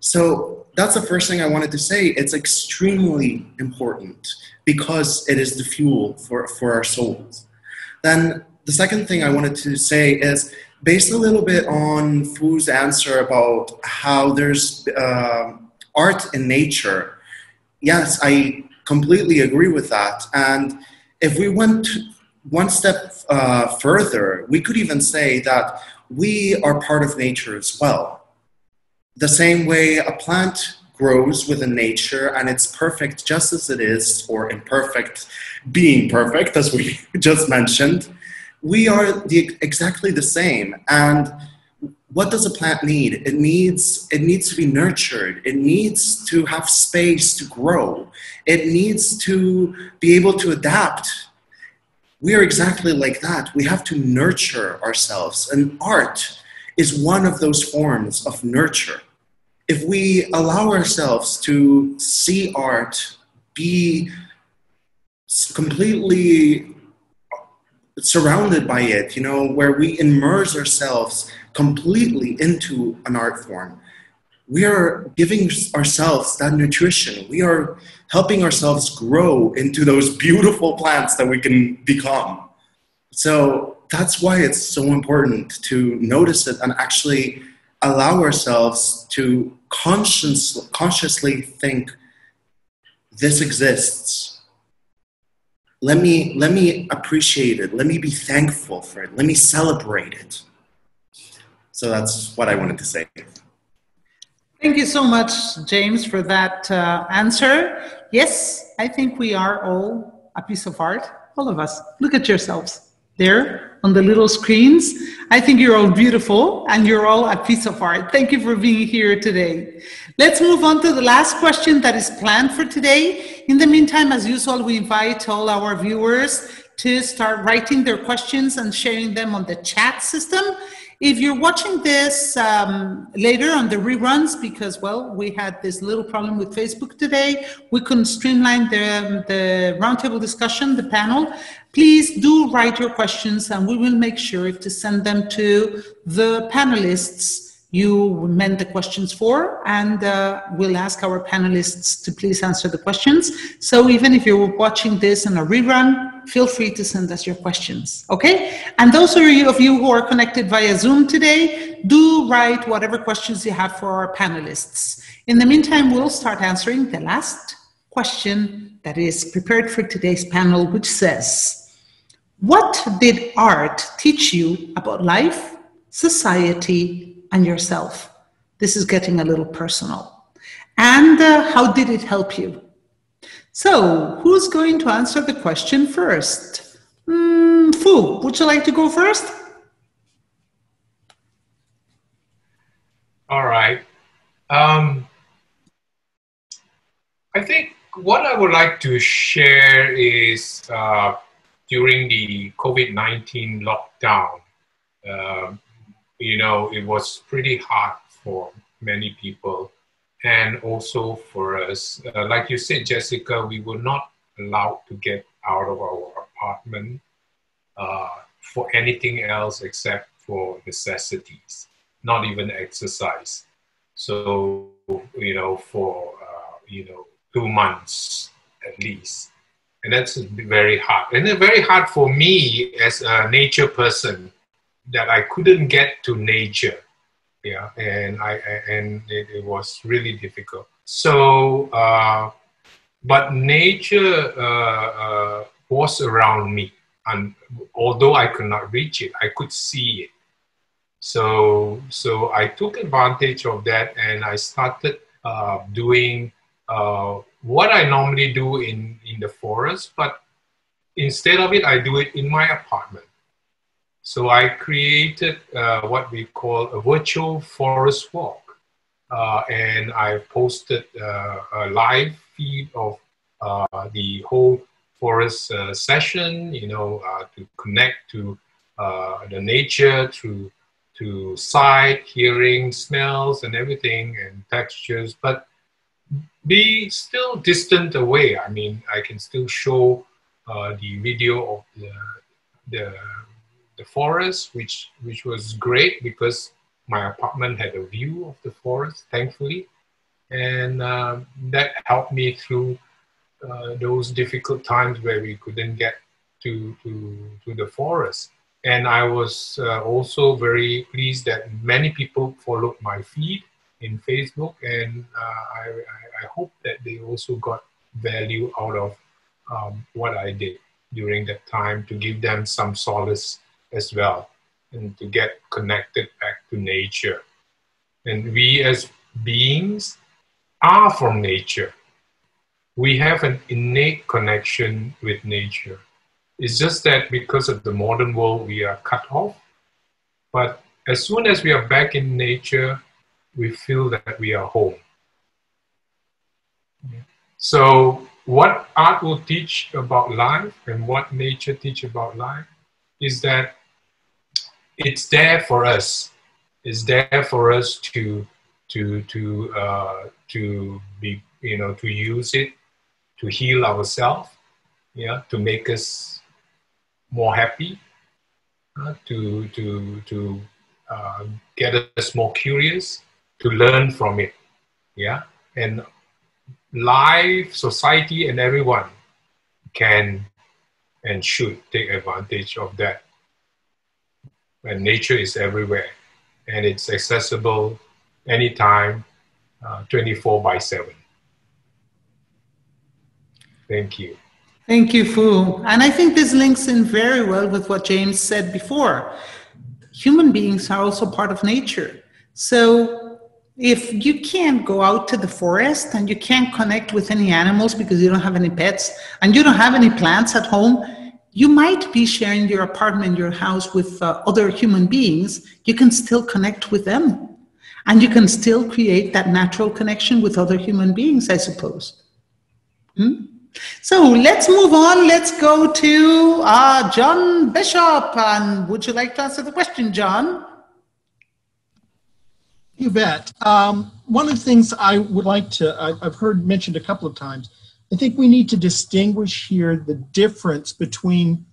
So that's the first thing I wanted to say. It's extremely important because it is the fuel for our souls. Then the second thing I wanted to say is based a little bit on Fu's answer about how there's art in nature. Yes, I completely agree with that. And if we went one step further, we could even say that we are part of nature as well. The same way a plant grows within nature and it's perfect just as it is, or imperfect being perfect, as we just mentioned, we are exactly the same. And what does a plant need? It needs to be nurtured. It needs to have space to grow. It needs to be able to adapt. We are exactly like that. We have to nurture ourselves. And art is one of those forms of nurture. If we allow ourselves to see art, be completely surrounded by it, you know, where we immerse ourselves completely into an art form, we are giving ourselves that nutrition. We are helping ourselves grow into those beautiful plants that we can become. So that's why it's so important to notice it and actually allow ourselves to consciously think, this exists. Let me appreciate it. Let me be thankful for it. Let me celebrate it. So that's what I wanted to say. Thank you so much, James, for that answer. Yes, I think we are all a piece of art, all of us. Look at yourselves there on the little screens. I think you're all beautiful and you're all a piece of art. Thank you for being here today. Let's move on to the last question that is planned for today. In the meantime, as usual, we invite all our viewers to start writing their questions and sharing them on the chat system. If you're watching this later on the reruns, because, well, we had this little problem with Facebook today, we couldn't streamline the roundtable discussion, the panel, please do write your questions and we will make sure to send them to the panelists you meant the questions for, and we'll ask our panelists to please answer the questions. So even if you're watching this in a rerun, feel free to send us your questions, okay? And those of you who are connected via Zoom today, do write whatever questions you have for our panelists. In the meantime, we'll start answering the last question that is prepared for today's panel, which says, what did art teach you about life, society, and yourself? This is getting a little personal. And how did it help you? So, who's going to answer the question first? Fu, would you like to go first? All right. I think what I would like to share is during the COVID-19 lockdown, it was pretty hard for many people and also for us. Like you said, Jessica, we were not allowed to get out of our apartment for anything else except for necessities, not even exercise. So, for 2 months at least. And that's very hard. And it's very hard for me as a nature person that I couldn't get to nature. Yeah, and it was really difficult. So, but nature was around me. And although I could not reach it, I could see it. So I took advantage of that and I started doing what I normally do in the forest, but instead of it, I do it in my apartment. So I created what we call a virtual forest walk. And I posted a live feed of the whole forest session, to connect to the nature through sight, hearing, smells, and everything, and textures, but be still distant away. I mean, I can still show the video of the forest, which was great because my apartment had a view of the forest, thankfully, and that helped me through those difficult times where we couldn't get to the forest. And I was also very pleased that many people followed my feed in Facebook, and I hope that they also got value out of what I did during that time to give them some solace as well and to get connected back to nature. And we as beings are from nature. We have an innate connection with nature. It's just that because of the modern world, we are cut off. But as soon as we are back in nature, we feel that we are home. So what art will teach about life and what nature teach about life is that it's there for us. It's there for us to be, to use it, to heal ourselves, to make us more happy, to get us more curious, to learn from it, and life, society, and everyone can and should take advantage of that. And nature is everywhere, and it's accessible anytime, 24/7. Thank you. Thank you, Fu. And I think this links in very well with what James said before. Human beings are also part of nature. So if you can't go out to the forest and you can't connect with any animals because you don't have any pets and you don't have any plants at home, you might be sharing your apartment, your house with other human beings. You can still connect with them. And you can still create that natural connection with other human beings, I suppose. So let's move on. Let's go to John Bishop. And would you like to answer the question, John? You bet. One of the things I would like to, I've heard mentioned a couple of times, I think we need to distinguish here the difference between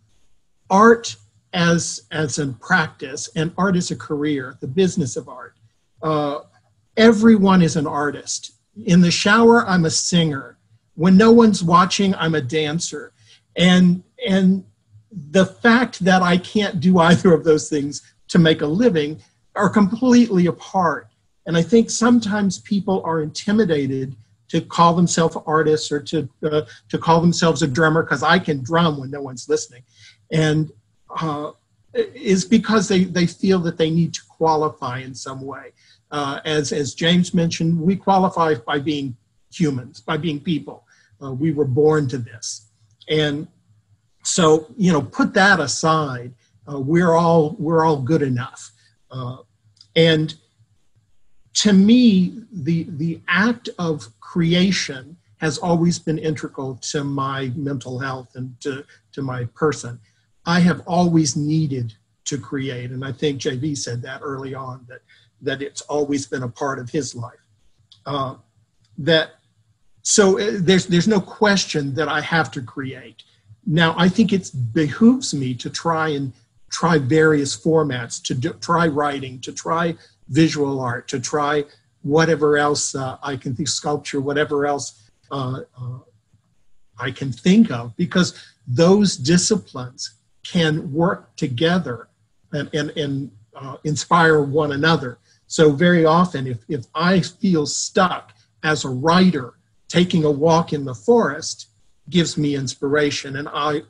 art as a practice and art as a career, the business of art. Everyone is an artist. In the shower, I'm a singer. When no one's watching, I'm a dancer. And the fact that I can't do either of those things to make a living are completely apart. And I think sometimes people are intimidated to call themselves artists or to call themselves a drummer, because I can drum when no one's listening. And is because they feel that they need to qualify in some way. As James mentioned, we qualify by being humans, by being people. We were born to this. And so, you know, put that aside. We're all good enough. And to me, the act of creation has always been integral to my mental health and to my person. I have always needed to create, and I think JV said that early on, that it's always been a part of his life. So there's no question that I have to create. Now, I think it behooves me to try various formats, to try writing, to try visual art, to try whatever else I can think, sculpture, whatever else I can think of, because those disciplines can work together and inspire one another. So very often, if I feel stuck as a writer, taking a walk in the forest gives me inspiration, and I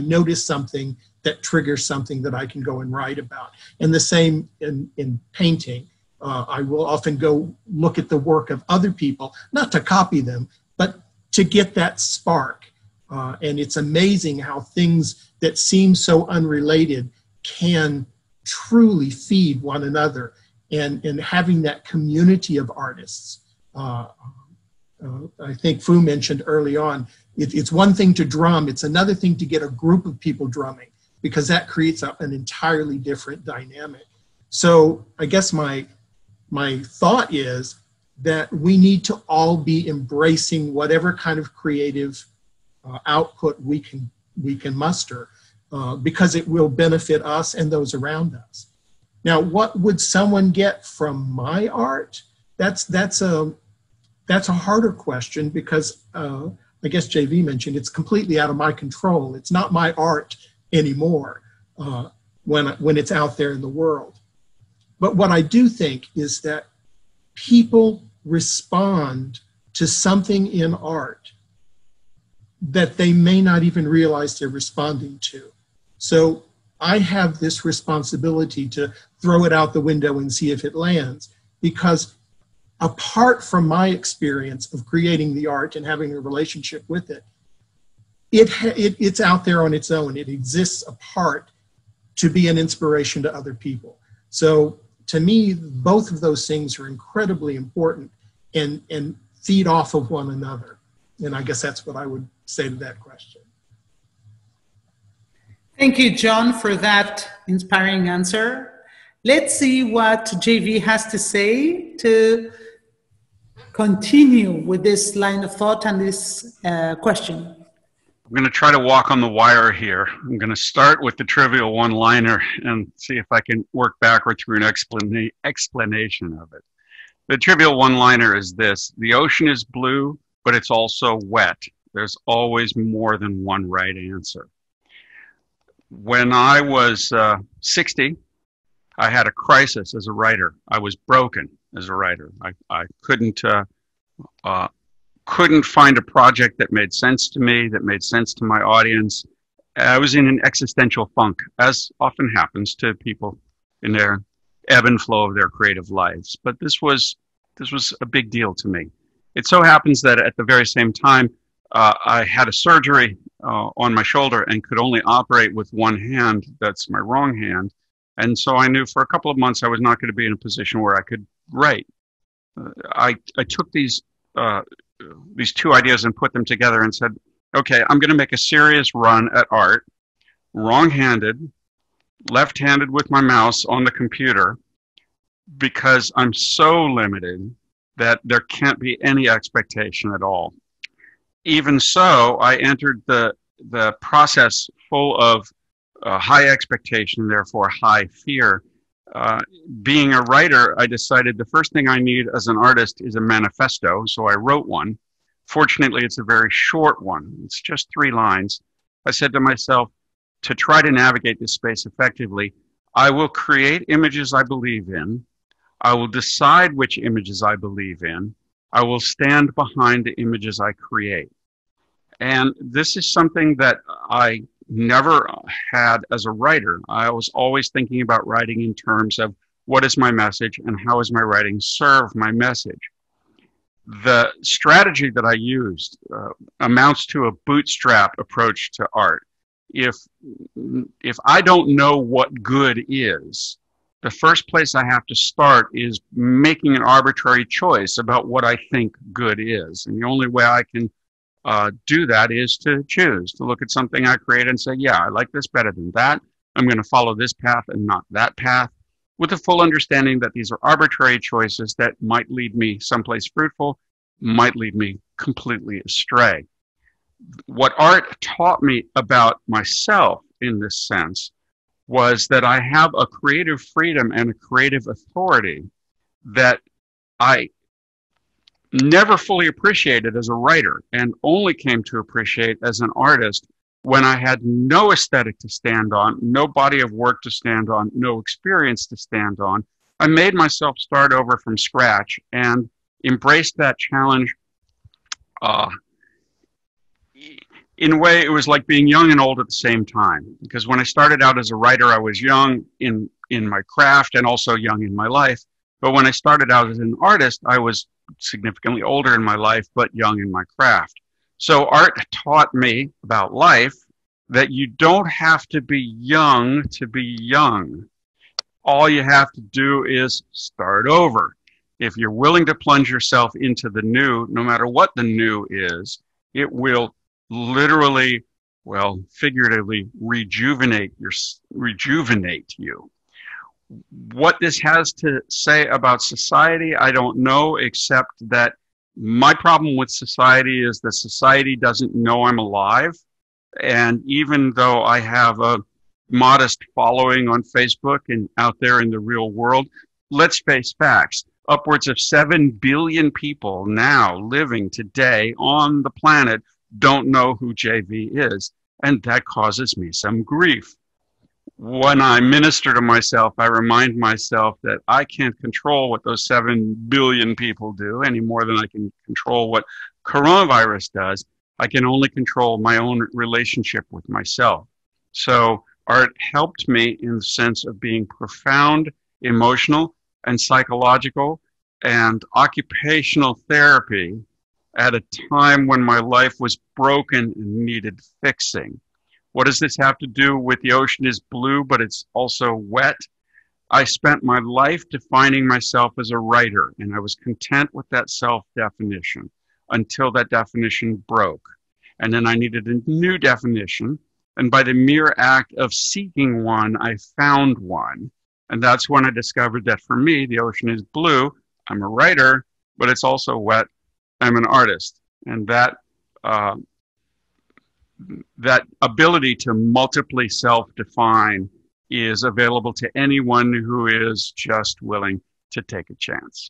notice something that triggers something that I can go and write about. And the same in painting. I will often go look at the work of other people, not to copy them, but to get that spark. And it's amazing how things that seem so unrelated can truly feed one another. And having that community of artists. I think Fu mentioned early on, it's one thing to drum, it's another thing to get a group of people drumming, because that creates an entirely different dynamic. So I guess my thought is that we need to all be embracing whatever kind of creative output we can muster, because it will benefit us and those around us. Now, what would someone get from my art? That's a harder question, because I guess JV mentioned it's completely out of my control. It's not my art anymore when it's out there in the world. But what I do think is that people respond to something in art that they may not even realize they're responding to. So I have this responsibility to throw it out the window and see if it lands, because apart from my experience of creating the art and having a relationship with it, it's out there on its own. It exists apart to be an inspiration to other people. So to me, both of those things are incredibly important and feed off of one another. And I guess that's what I would say to that question. Thank you, John, for that inspiring answer. Let's see what JV has to say to continue with this line of thought and this question. I'm going to try to walk on the wire here. I'm going to start with the trivial one-liner and see if I can work backward through an explanation of it. The trivial one-liner is this: the ocean is blue, but it's also wet. There's always more than one right answer. When I was 60, I had a crisis as a writer. I was broken as a writer. I couldn't find a project that made sense to me, that made sense to my audience. I was in an existential funk, as often happens to people in their ebb and flow of their creative lives. But this was a big deal to me. It so happens that at the very same time, I had a surgery on my shoulder and could only operate with one hand. That's my wrong hand. And so I knew for a couple of months I was not going to be in a position where I could write. I took these two ideas and put them together and said, okay, I'm going to make a serious run at art, wrong-handed, left-handed with my mouse on the computer, because I'm so limited that there can't be any expectation at all. Even so, I entered the process full of high expectation, therefore high fear. Being a writer, I decided the first thing I need as an artist is a manifesto, so I wrote one. Fortunately, it's a very short one. It's just 3 lines. I said to myself, to try to navigate this space effectively, I will create images I believe in. I will decide which images I believe in. I will stand behind the images I create. And this is something that I never had as a writer. I was always thinking about writing in terms of what is my message and how does my writing serve my message. The strategy that I used amounts to a bootstrap approach to art. If I don't know what good is, the first place I have to start is making an arbitrary choice about what I think good is. And the only way I can do that is to choose to look at something I create and say, yeah, I like this better than that. I'm going to follow this path and not that path, with the full understanding that these are arbitrary choices that might lead me someplace fruitful, might lead me completely astray. What art taught me about myself in this sense was that I have a creative freedom and a creative authority that I never fully appreciated as a writer, and only came to appreciate as an artist when I had no aesthetic to stand on, no body of work to stand on, no experience to stand on. I made myself start over from scratch and embraced that challenge. In a way, it was like being young and old at the same time. Because when I started out as a writer, I was young in my craft and also young in my life. But when I started out as an artist, I was significantly older in my life, but young in my craft. So art taught me about life that you don't have to be young to be young. All you have to do is start over. If you're willing to plunge yourself into the new, no matter what the new is, it will literally, well, figuratively rejuvenate you. What this has to say about society, I don't know, except that my problem with society is that society doesn't know I'm alive. And even though I have a modest following on Facebook and out there in the real world, let's face facts. Upwards of 7 billion people now living today on the planet don't know who JV is. And that causes me some grief. When I minister to myself, I remind myself that I can't control what those 7 billion people do any more than I can control what coronavirus does. I can only control my own relationship with myself. So art helped me in the sense of being profound, emotional, and psychological and occupational therapy at a time when my life was broken and needed fixing. What does this have to do with the ocean is blue, but it's also wet? I spent my life defining myself as a writer, and I was content with that self-definition until that definition broke. And then I needed a new definition, and by the mere act of seeking one, I found one. And that's when I discovered that for me, the ocean is blue. I'm a writer, but it's also wet. I'm an artist. And that ability to multiply self-define is available to anyone who is just willing to take a chance.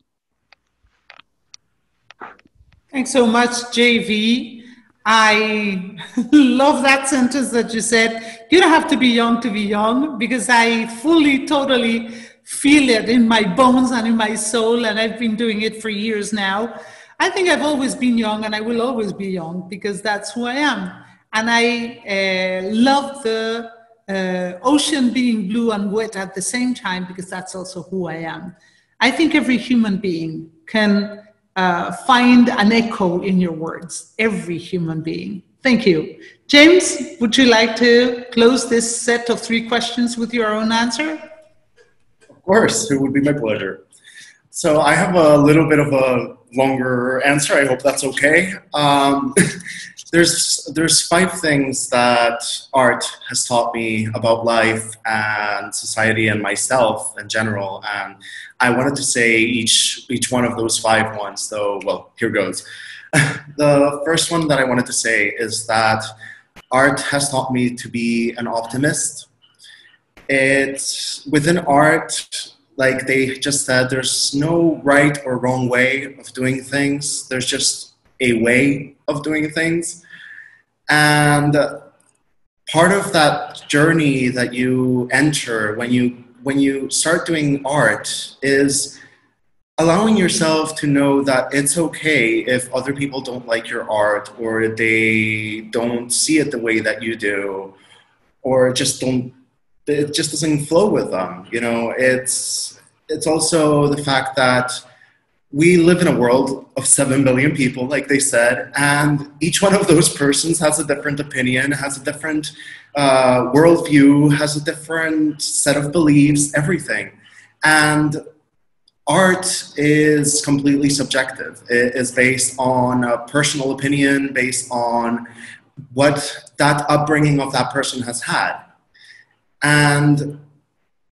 Thanks so much, JV. I love that sentence that you said. You don't have to be young, because I fully, totally feel it in my bones and in my soul, and I've been doing it for years now. I think I've always been young, and I will always be young, because that's who I am. And I love the ocean being blue and wet at the same time, because that's also who I am. I think every human being can find an echo in your words, every human being. Thank you. James, would you like to close this set of 3 questions with your own answer? Of course, it would be my pleasure. So I have a little bit of a longer answer. I hope that's okay. There's 5 things that art has taught me about life and society and myself in general. And I wanted to say each one of those 5 ones, though, well, here goes. The first one that I wanted to say is that art has taught me to be an optimist. It's within art, like they just said, there's no right or wrong way of doing things. There's just a way of doing things. And part of that journey that you enter when you start doing art is allowing yourself to know that it's okay if other people don't like your art, or they don't see it the way that you do, or it just doesn't flow with them. You know, it's also the fact that we live in a world of 7 billion people, like they said, and each one of those persons has a different opinion, has a different worldview, has a different set of beliefs, everything. And art is completely subjective. It is based on a personal opinion, based on what that upbringing of that person has had. And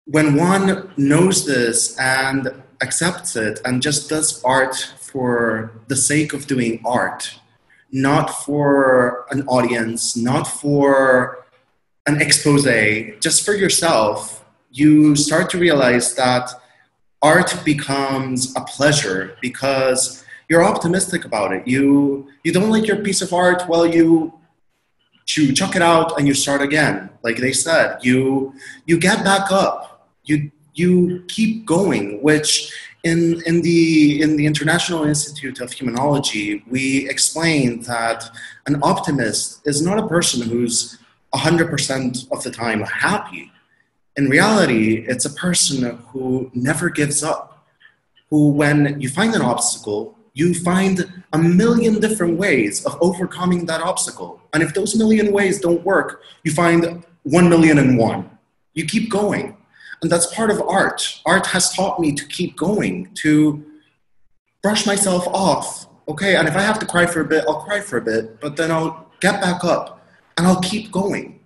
when one knows this and accepts it and just does art for the sake of doing art, not for an audience, not for an expose, just for yourself, you start to realize that art becomes a pleasure because you're optimistic about it. You don't like your piece of art, well, you chuck it out and you start again. Like they said, you get back up. You keep going, which in the International Institute of Humanology, we explain that an optimist is not a person who's 100% of the time happy. In reality, it's a person who never gives up, who when you find an obstacle, you find a million different ways of overcoming that obstacle. And if those million ways don't work, you find 1,000,001. You keep going. And that's part of art. Art has taught me to keep going, to brush myself off. Okay, and if I have to cry for a bit, I'll cry for a bit, but then I'll get back up and I'll keep going.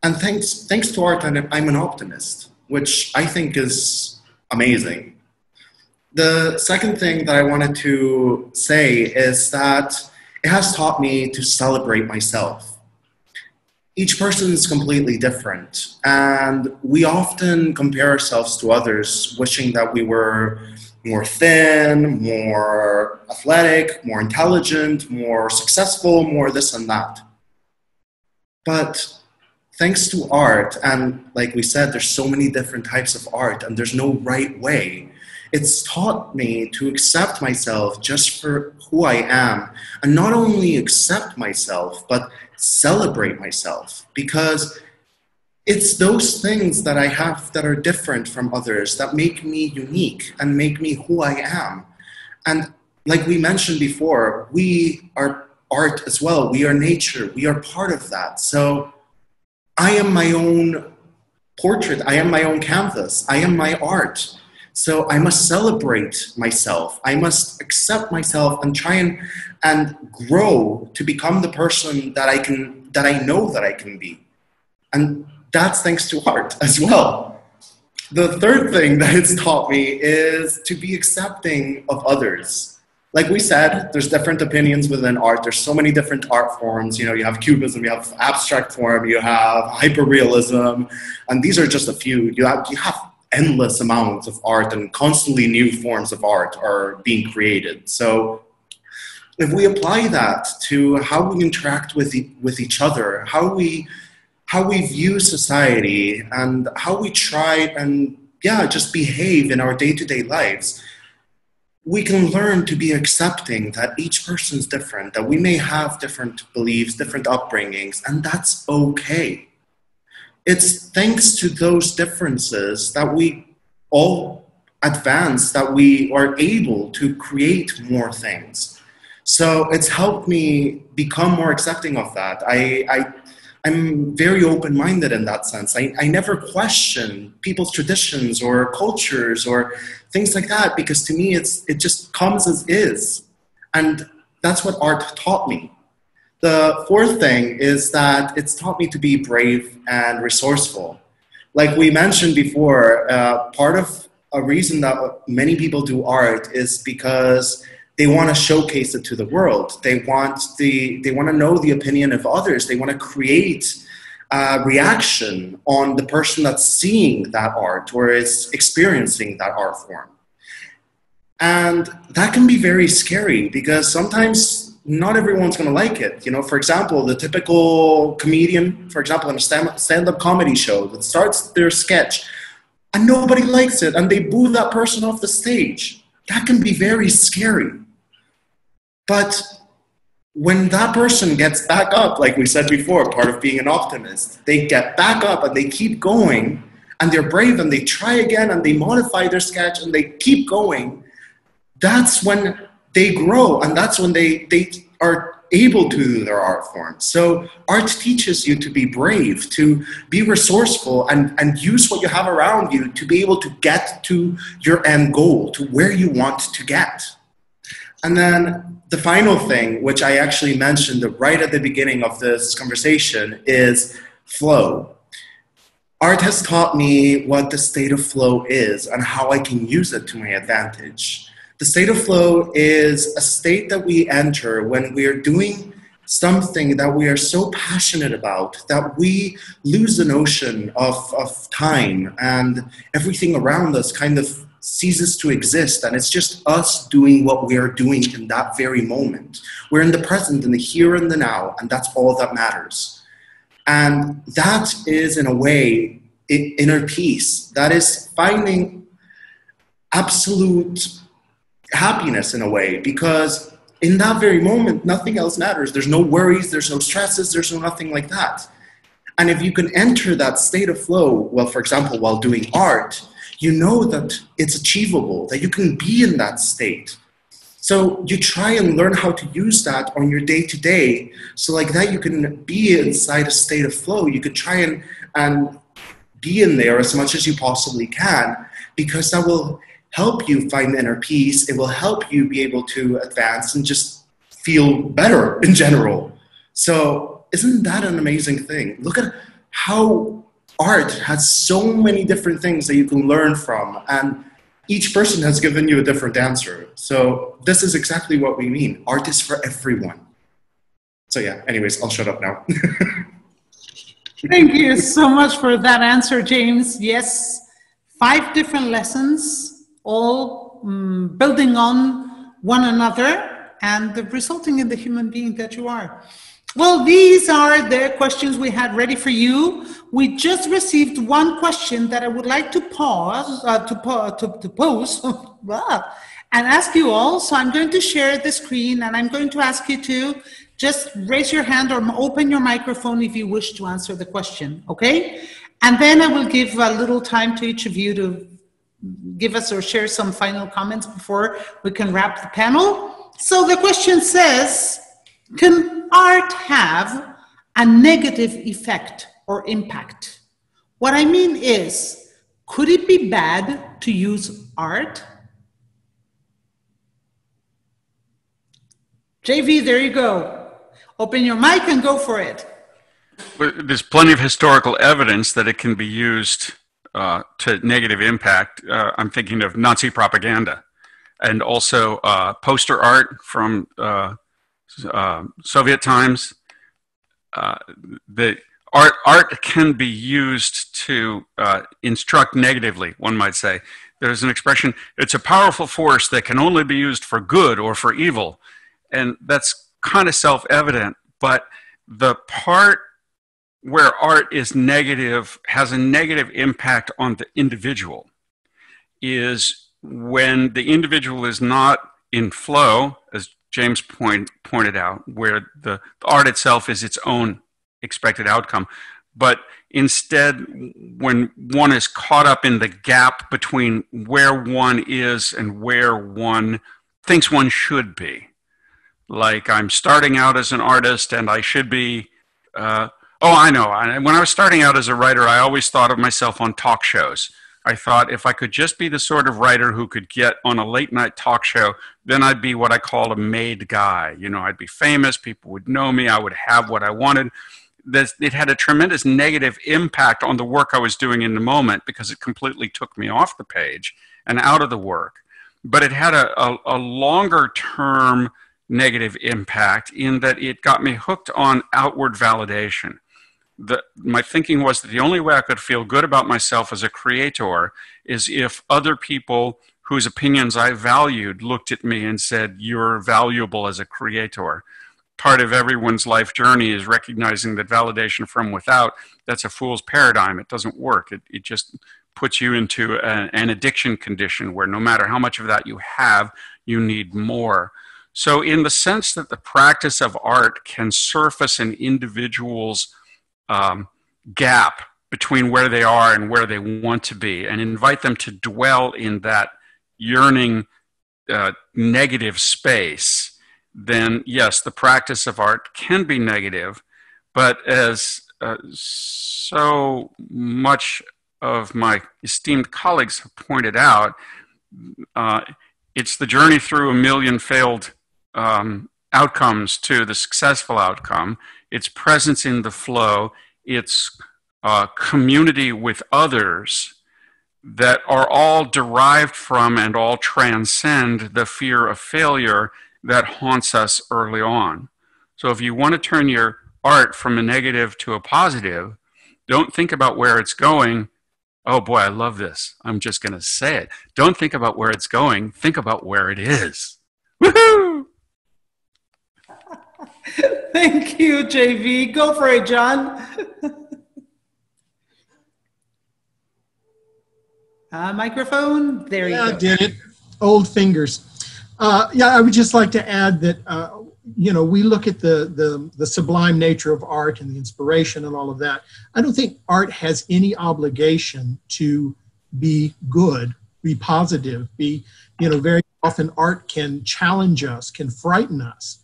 And thanks to art, I'm an optimist, which I think is amazing. The second thing that I wanted to say is that it has taught me to celebrate myself. Each person is completely different, and we often compare ourselves to others, wishing that we were more thin, more athletic, more intelligent, more successful, more this and that. But thanks to art, and like we said, there's so many different types of art, and there's no right way. It's taught me to accept myself just for who I am, and not only accept myself, but celebrate myself, because it's those things that I have that are different from others that make me unique and make me who I am. And like we mentioned before, we are art as well. We are nature. We are part of that. So I am my own portrait. I am my own canvas. I am my art. So I must celebrate myself. I must accept myself and try and grow to become the person that I know that I can be. And that's thanks to art as well. The third thing that it's taught me is to be accepting of others. Like we said, there's different opinions within art. There's so many different art forms. You know, you have cubism, you have abstract form, you have hyperrealism, and these are just a few. You have endless amounts of art, and constantly new forms of art are being created. So if we apply that to how we interact with each other, how we view society, and how we try and just behave in our day-to-day lives, we can learn to be accepting that each person's different, that we may have different beliefs, different upbringings, and that's okay. It's thanks to those differences that we all advance, that we are able to create more things. So it's helped me become more accepting of that. I'm very open-minded in that sense. I never question people's traditions or cultures or things like that, because to me it just comes as is. And that's what art taught me. The fourth thing is that it's taught me to be brave and resourceful. Like we mentioned before, part of a reason that many people do art is because they want to showcase it to the world. They want to know the opinion of others. They want to create a reaction on the person that's seeing that art or is experiencing that art form. And that can be very scary, because sometimes not everyone's going to like it. You know, for example, the typical comedian, for example, in a stand-up comedy show that starts their sketch and nobody likes it and they boo that person off the stage. That can be very scary. But when that person gets back up, like we said before, part of being an optimist, they get back up and they keep going, and they're brave and they try again and they modify their sketch and they keep going, that's when they grow, and that's when they are able to do their art form. So art teaches you to be brave, to be resourceful, and use what you have around you to be able to get to your end goal, to where you want to get. And then the final thing, which I actually mentioned right at the beginning of this conversation, is flow. Art has taught me what the state of flow is and how I can use it to my advantage. The state of flow is a state that we enter when we are doing something that we are so passionate about that we lose the notion of time, and everything around us kind of ceases to exist, and it's just us doing what we are doing in that very moment. We're in the present, in the here and the now, and that's all that matters. And that is, in a way, inner peace. That is finding absolute happiness in a way, because in that very moment, nothing else matters. There's no worries, there's no stresses, there's no nothing like that. And if you can enter that state of flow, well, for example, while doing art, you know that it's achievable, that you can be in that state. So you try and learn how to use that on your day-to-day, so like that you can be inside a state of flow. You could try and be in there as much as you possibly can, because that will help you find inner peace. It will help you be able to advance and just feel better in general. So isn't that an amazing thing? Look at how art has so many different things that you can learn from, and each person has given you a different answer. So this is exactly what we mean. Art is for everyone. So yeah, anyways, I'll shut up now. Thank you so much for that answer, James. Yes, 5 different lessons, all building on one another and resulting in the human being that you are. Well, these are the questions we had ready for you. We just received one question that I would like to pose and ask you all. So I'm going to share the screen, and I'm going to ask you to just raise your hand or open your microphone if you wish to answer the question, okay? And then I will give a little time to each of you to give us or share some final comments before we can wrap the panel. So the question says, can art have a negative effect or impact? What I mean is, could it be bad to use art? JV, there you go. Open your mic and go for it. There's plenty of historical evidence that it can be used to negative impact. I'm thinking of Nazi propaganda, and also poster art from Soviet times. The art can be used to instruct negatively, one might say. There's an expression, it's a powerful force that can only be used for good or for evil. And that's kind of self-evident, but the part where art is negative, has a negative impact on the individual, is when the individual is not in flow, as James pointed out, where the art itself is its own expected outcome. But instead, when one is caught up in the gap between where one is and where one thinks one should be, like I'm starting out as an artist and I should be, oh, I know. When I was starting out as a writer, I always thought of myself on talk shows. I thought if I could just be the sort of writer who could get on a late night talk show, then I'd be what I call a made guy. You know, I'd be famous, people would know me, I would have what I wanted. It had a tremendous negative impact on the work I was doing in the moment because it completely took me off the page and out of the work. But it had a longer term negative impact in that it got me hooked on outward validation. My thinking was that the only way I could feel good about myself as a creator is if other people whose opinions I valued looked at me and said, you're valuable as a creator. Part of everyone's life journey is recognizing that validation from without, that's a fool's paradigm. It doesn't work. It just puts you into an addiction condition where no matter how much of that you have, you need more. So in the sense that the practice of art can surface an individual's gap between where they are and where they want to be and invite them to dwell in that yearning negative space, then yes, the practice of art can be negative. But as so much of my esteemed colleagues have pointed out, it's the journey through a million failed outcomes to the successful outcome. It's presence in the flow. It's community with others that are all derived from and all transcend the fear of failure that haunts us early on. So if you want to turn your art from a negative to a positive, don't think about where it's going. Oh boy, I love this. I'm just going to say it. Don't think about where it's going. Think about where it is. Woohoo! Thank you, JV. Go for it, John. Microphone. There you go. Yeah, I did it. Old fingers. Yeah, I would just like to add that, you know, we look at the sublime nature of art and the inspiration and all of that. I don't think art has any obligation to be good, be positive, be, you know, very often art can challenge us, can frighten us.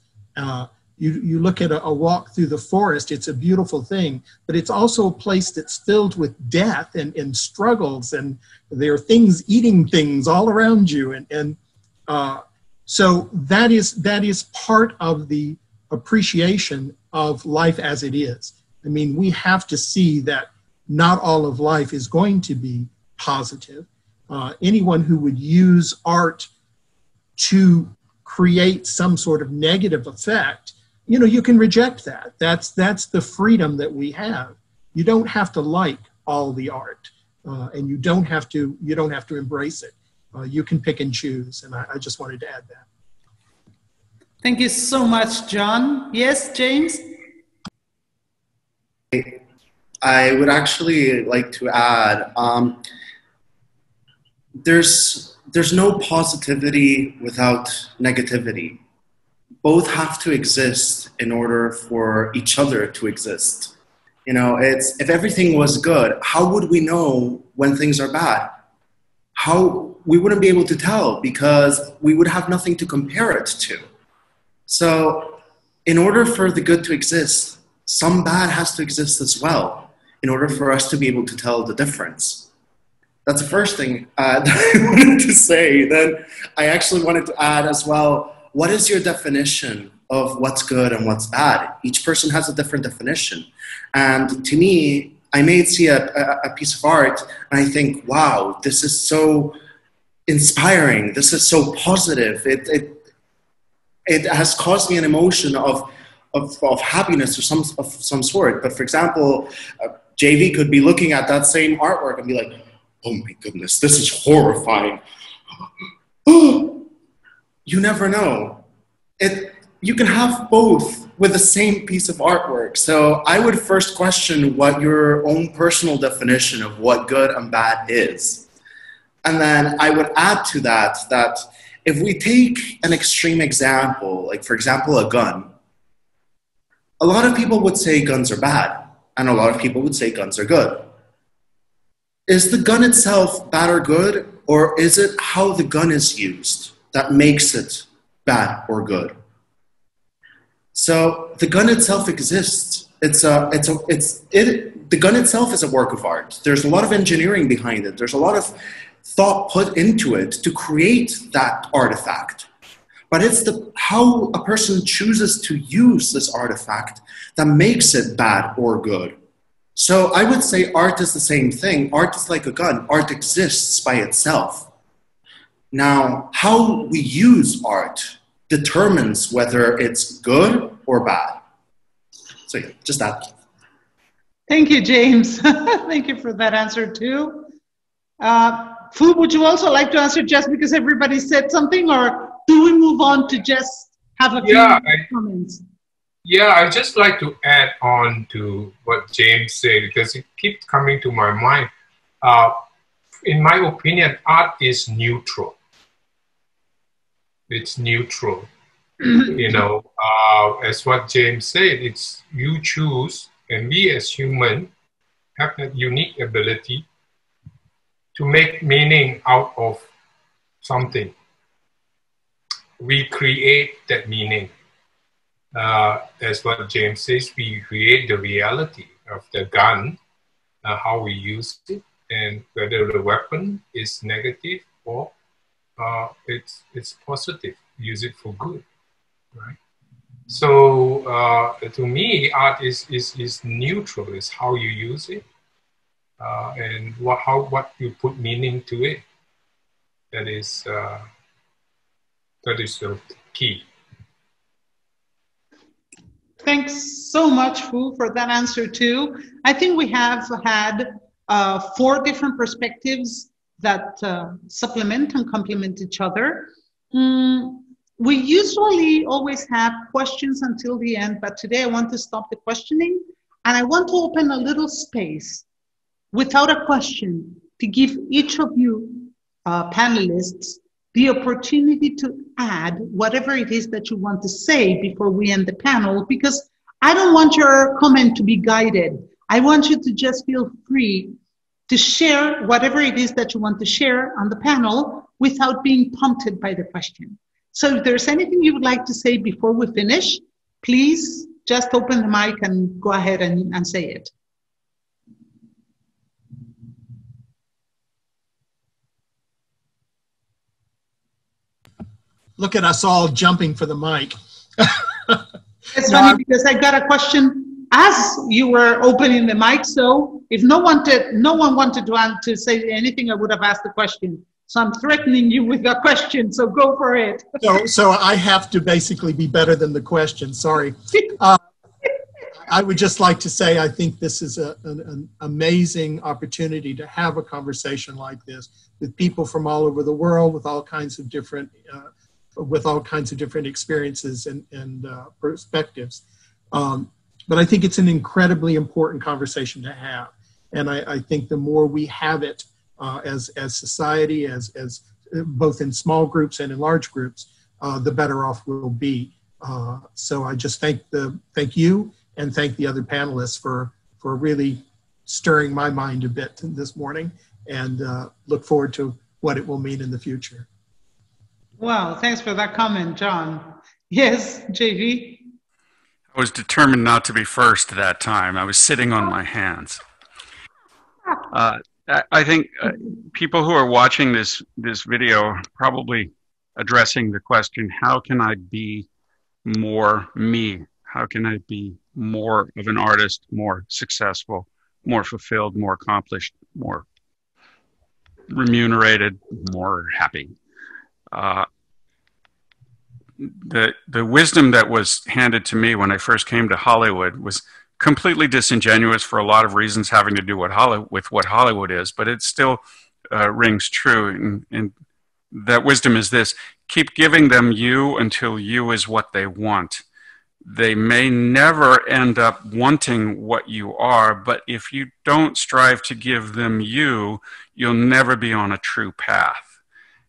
You look at a walk through the forest, it's a beautiful thing, but it's also a place that's filled with death and struggles, and there are things eating things all around you. So that is part of the appreciation of life as it is. I mean, we have to see that not all of life is going to be positive. Anyone who would use art to create some sort of negative effect, you know, you can reject that. That's the freedom that we have. You don't have to like all the art, and you don't have to embrace it. You can pick and choose, and I just wanted to add that. Thank you so much, John. Yes, James? I would actually like to add, there's no positivity without negativity. Both have to exist in order for each other to exist. You know, if everything was good, how would we know when things are bad? We wouldn't be able to tell, because we would have nothing to compare it to. So in order for the good to exist, some bad has to exist as well, in order for us to be able to tell the difference. That's the first thing that I wanted to say. Then I actually wanted to add as well, what is your definition of what's good and what's bad? Each person has a different definition. And to me, I may see a piece of art and I think, wow, this is so inspiring. This is so positive. It has caused me an emotion of happiness of some sort. But for example, JV could be looking at that same artwork and be like, oh my goodness, this is horrifying. You never know. You can have both with the same piece of artwork. So I would first question what your own personal definition of what good and bad is. And then I would add to that if we take an extreme example, like for example, a gun, a lot of people would say guns are bad, and a lot of people would say guns are good. Is the gun itself bad or good, or is it how the gun is used that makes it bad or good? So the gun itself exists. The gun itself is a work of art. There's a lot of engineering behind it. There's a lot of thought put into it to create that artifact. But it's how a person chooses to use this artifact that makes it bad or good. So I would say art is the same thing. Art is like a gun. Art exists by itself. Now, how we use art determines whether it's good or bad. So yeah, just that. Thank you, James. Thank you for that answer too. Fu, would you also like to answer just because everybody said something, or do we move on to just have a few comments? Yeah, I'd just like to add on to what James said, because it keeps coming to my mind. In my opinion, art is neutral. It's neutral. You know, as what James said, it's you choose, and we as humans have that unique ability to make meaning out of something. we create that meaning. That's what James says. We create the reality of the gun, how we use it, and whether the weapon is negative or it's positive. Use it for good, right? So to me, art is neutral. It's how you use it and what you put meaning to it. That is the key. Thanks so much, Fu, for that answer too. I think we have had 4 different perspectives that supplement and complement each other. We usually always have questions until the end, but today I want to stop the questioning and I want to open a little space without a question to give each of you panelists the opportunity to add whatever it is that you want to say before we end the panel, because I don't want your comment to be guided. I want you to just feel free to share whatever it is that you want to share on the panel without being prompted by the question. So if there's anything you would like to say before we finish, please just open the mic and go ahead and say it. Look at us all jumping for the mic. It's funny because I got a question as you were opening the mic. So if no one wanted to say anything, I would have asked the question. So I'm threatening you with a question. So go for it. So I have to basically be better than the question. Sorry. I would just like to say I think this is an amazing opportunity to have a conversation like this with people from all over the world, with all kinds of different experiences and perspectives. But I think it's an incredibly important conversation to have. And I think the more we have it as society, as both in small groups and in large groups, the better off we'll be. So I just thank you and thank the other panelists for really stirring my mind a bit this morning, and look forward to what it will mean in the future. Wow, thanks for that comment, John. Yes, JV? I was determined not to be first that time. I was sitting on my hands. I think people who are watching this video are probably addressing the question, how can I be more me? How can I be more of an artist, more successful, more fulfilled, more accomplished, more remunerated, more happy? The wisdom that was handed to me when I first came to Hollywood was completely disingenuous for a lot of reasons having to do with what Hollywood is, but it still rings true. And that wisdom is this: keep giving them you until you is what they want. They may never end up wanting what you are, but if you don't strive to give them you, you'll never be on a true path.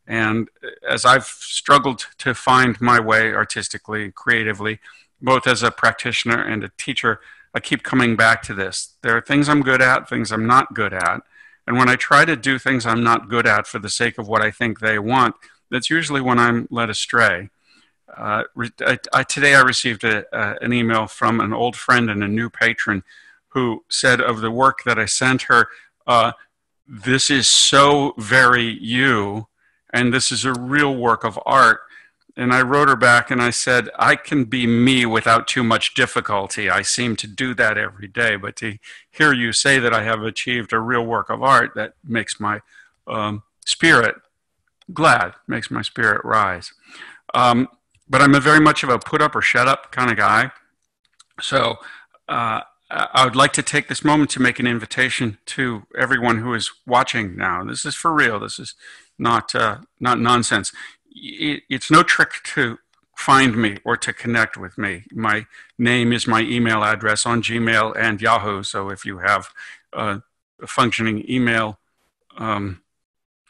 And as I've struggled to find my way artistically, creatively, both as a practitioner and a teacher, I keep coming back to this. There are things I'm good at, things I'm not good at. And when I try to do things I'm not good at for the sake of what I think they want, that's usually when I'm led astray. Today I received an email from an old friend and a new patron who said of the work that I sent her, this is so very you, and this is a real work of art. And I wrote her back and I said, I can be me without too much difficulty. I seem to do that every day. But to hear you say that I have achieved a real work of art, that makes my spirit glad, makes my spirit rise. But I'm very much of a put up or shut up kind of guy. So I would like to take this moment to make an invitation to everyone who is watching now. This is for real. This is not nonsense. It's no trick to find me or to connect with me. My name is my email address on Gmail and Yahoo. So if you have a functioning email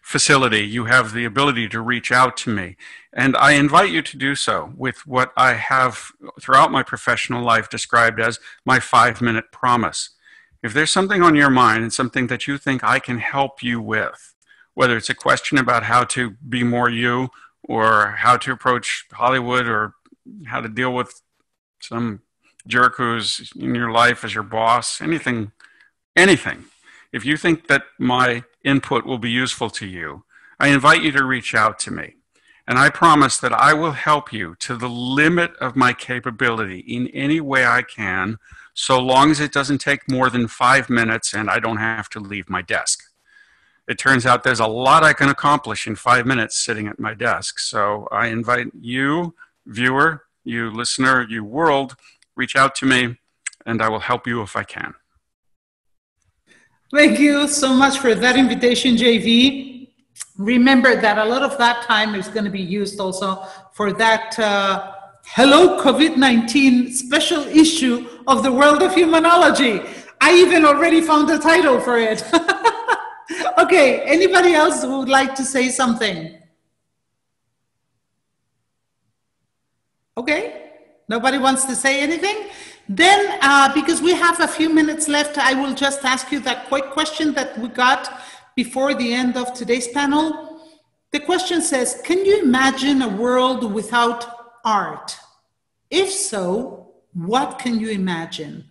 facility, you have the ability to reach out to me. And I invite you to do so with what I have throughout my professional life described as my 5-minute promise. If there's something on your mind and something that you think I can help you with, whether it's a question about how to be more you, or how to approach Hollywood, or how to deal with some jerk who's in your life as your boss, anything. If you think that my input will be useful to you, I invite you to reach out to me. And I promise that I will help you to the limit of my capability in any way I can, so long as it doesn't take more than 5 minutes and I don't have to leave my desk. It turns out there's a lot I can accomplish in 5 minutes sitting at my desk. So I invite you, viewer, you listener, you world, reach out to me and I will help you if I can. Thank you so much for that invitation, JV. Remember that a lot of that time is going to be used also for that Hello COVID-19 special issue of the World of Humanology. I even already found a title for it. Okay, anybody else who would like to say something? Okay, nobody wants to say anything? Then, because we have a few minutes left, I will just ask you that quick question that we got before the end of today's panel. The question says, can you imagine a world without art? If so, what can you imagine?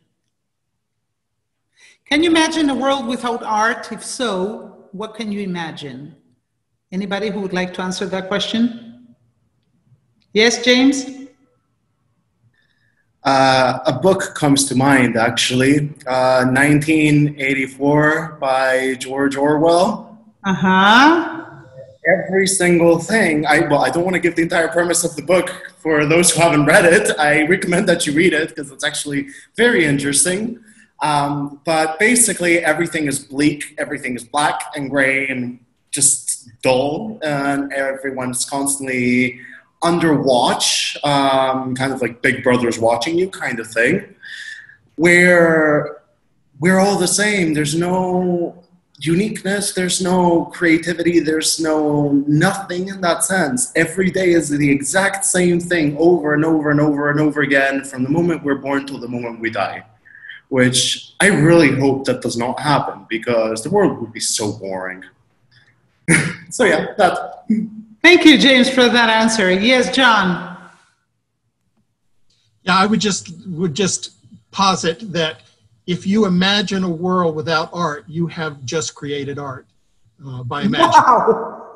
Can you imagine a world without art? If so, what can you imagine? Anybody who would like to answer that question? Yes, James? A book comes to mind, actually. 1984 by George Orwell. Every single thing, I don't want to give the entire premise of the book for those who haven't read it. I recommend that you read it because it's actually very interesting. But basically everything is bleak, everything is black and gray and just dull, and everyone's constantly under watch, kind of like Big Brother's watching you kind of thing, where we're all the same. There's no uniqueness, there's no creativity, there's nothing in that sense. Every day is the exact same thing over and over and over and over again from the moment we're born till the moment we die, which I really hope that does not happen because the world would be so boring. So yeah, that. Thank you, James, for that answer. Yes, John. Yeah, I would just posit that if you imagine a world without art, you have just created art by imagining. Wow.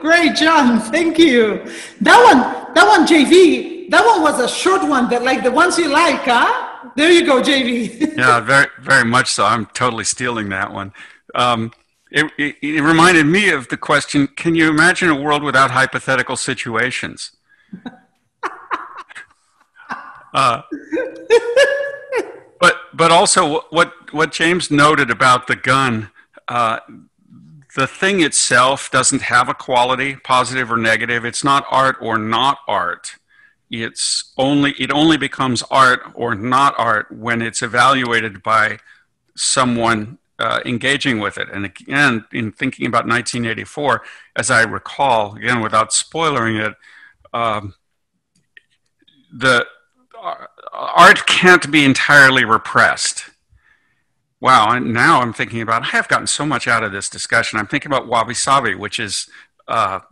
Great, John. Thank you. That one, JV, that one was a short one, that like the ones you like, huh? There you go, JV. Yeah, very, very much so. I'm totally stealing that one. It reminded me of the question, can you imagine a world without hypothetical situations? But also what James noted about the gun, the thing itself doesn't have a quality, positive or negative. It's not art or not art. It only becomes art or not art when it's evaluated by someone engaging with it. And again, in thinking about 1984, as I recall, again, without spoiling it, the art can't be entirely repressed. Wow, and now I'm thinking about, I have gotten so much out of this discussion. I'm thinking about wabi-sabi, which is a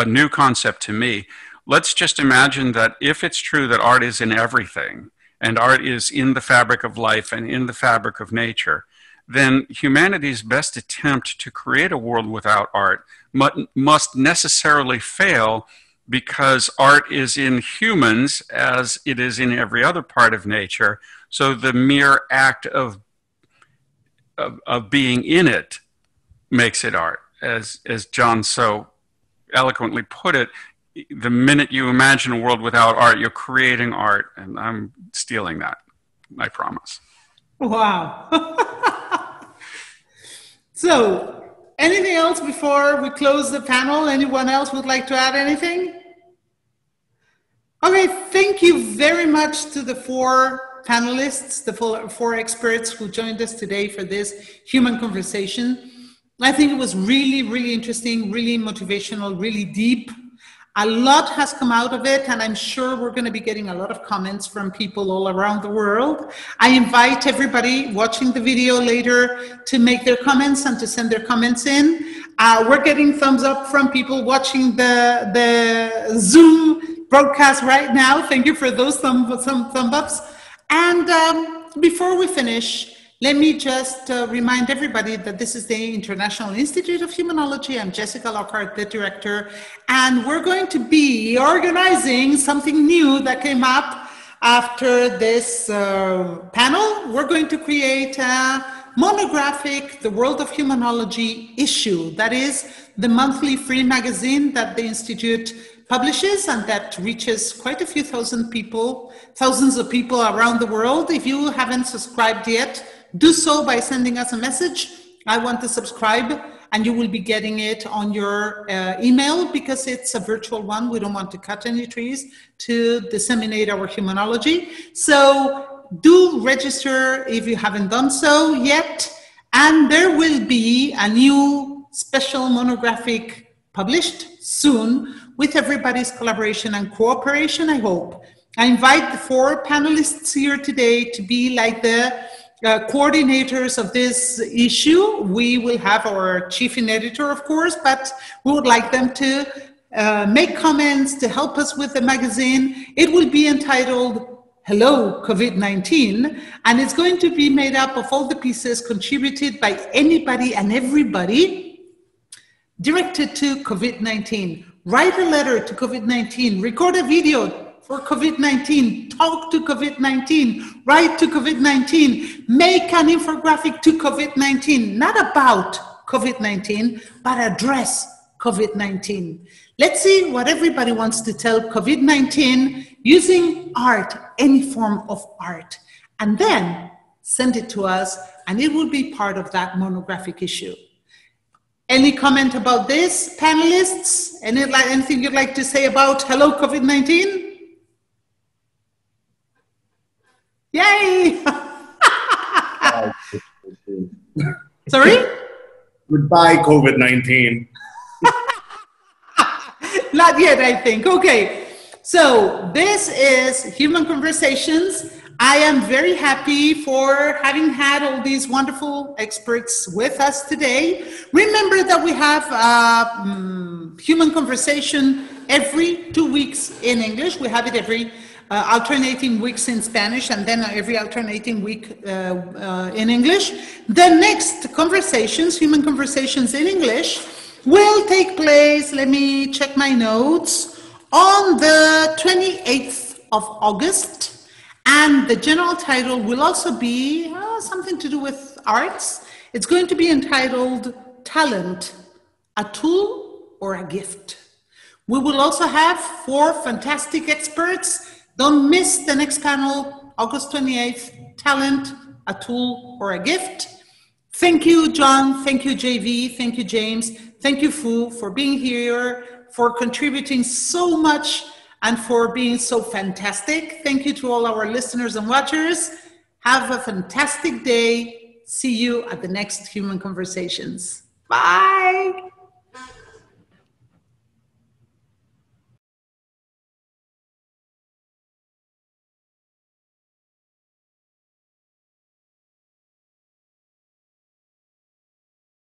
new concept to me. Let's just imagine that if it's true that art is in everything, and art is in the fabric of life and in the fabric of nature, then humanity's best attempt to create a world without art must necessarily fail, because art is in humans as it is in every other part of nature. So the mere act of being in it makes it art. As John so eloquently put it, the minute you imagine a world without art, you're creating art. And I'm stealing that, I promise. Wow. So, anything else before we close the panel? Anyone else would like to add anything? Okay, thank you very much to the 4 panelists, the 4 experts who joined us today for this human conversation. I think it was really, really interesting, really motivational, really deep. A lot has come out of it, and I'm sure we're going to be getting a lot of comments from people all around the world. I invite everybody watching the video later to make their comments and to send their comments in. We're getting thumbs up from people watching the Zoom broadcast right now. Thank you for those thumb ups. And before we finish, let me just remind everybody that this is the International Institute of Humanology. I'm Jessica Lockhart, the director, and we're going to be organizing something new that came up after this panel. We're going to create a monographic, The World of Humanology issue. That is the monthly free magazine that the Institute publishes and that reaches quite a few thousands of people around the world. If you haven't subscribed yet, do so by sending us a message. I want to subscribe, and you will be getting it on your email because it's a virtual one. We don't want to cut any trees to disseminate our humanology. So do register if you haven't done so yet. And there will be a new special monographic published soon with everybody's collaboration and cooperation, I hope. I invite the 4 panelists here today to be like the coordinators of this issue. We will have our chief editor, of course, but we would like them to make comments to help us with the magazine. It will be entitled Hello, COVID-19, and it's going to be made up of all the pieces contributed by anybody and everybody directed to COVID-19. Write a letter to COVID-19, record a video for COVID-19, talk to COVID-19, write to COVID-19, make an infographic to COVID-19, not about COVID-19, but address COVID-19. Let's see what everybody wants to tell COVID-19 using art, any form of art, and then send it to us, and it will be part of that monographic issue. Any comment about this, panelists? Anything you'd like to say about Hello, COVID-19? Yay! Sorry? Goodbye, COVID-19. Not yet, I think. Okay, so this is Human Conversations. I am very happy for having had all these wonderful experts with us today. Remember that we have Human Conversation every 2 weeks in English. We have it every alternating weeks in Spanish, and then every alternating week in English. The next conversations, Human Conversations in English, will take place, let me check my notes, on the 28th of August. And the general title will also be something to do with arts. It's going to be entitled Talent, a Tool or a Gift. We will also have 4 fantastic experts. Don't miss the next panel, August 28th, Talent, a Tool or a Gift. Thank you, John. Thank you, JV. Thank you, James. Thank you, Fu, for being here, for contributing so much, and for being so fantastic. Thank you to all our listeners and watchers. Have a fantastic day. See you at the next Human Conversations. Bye.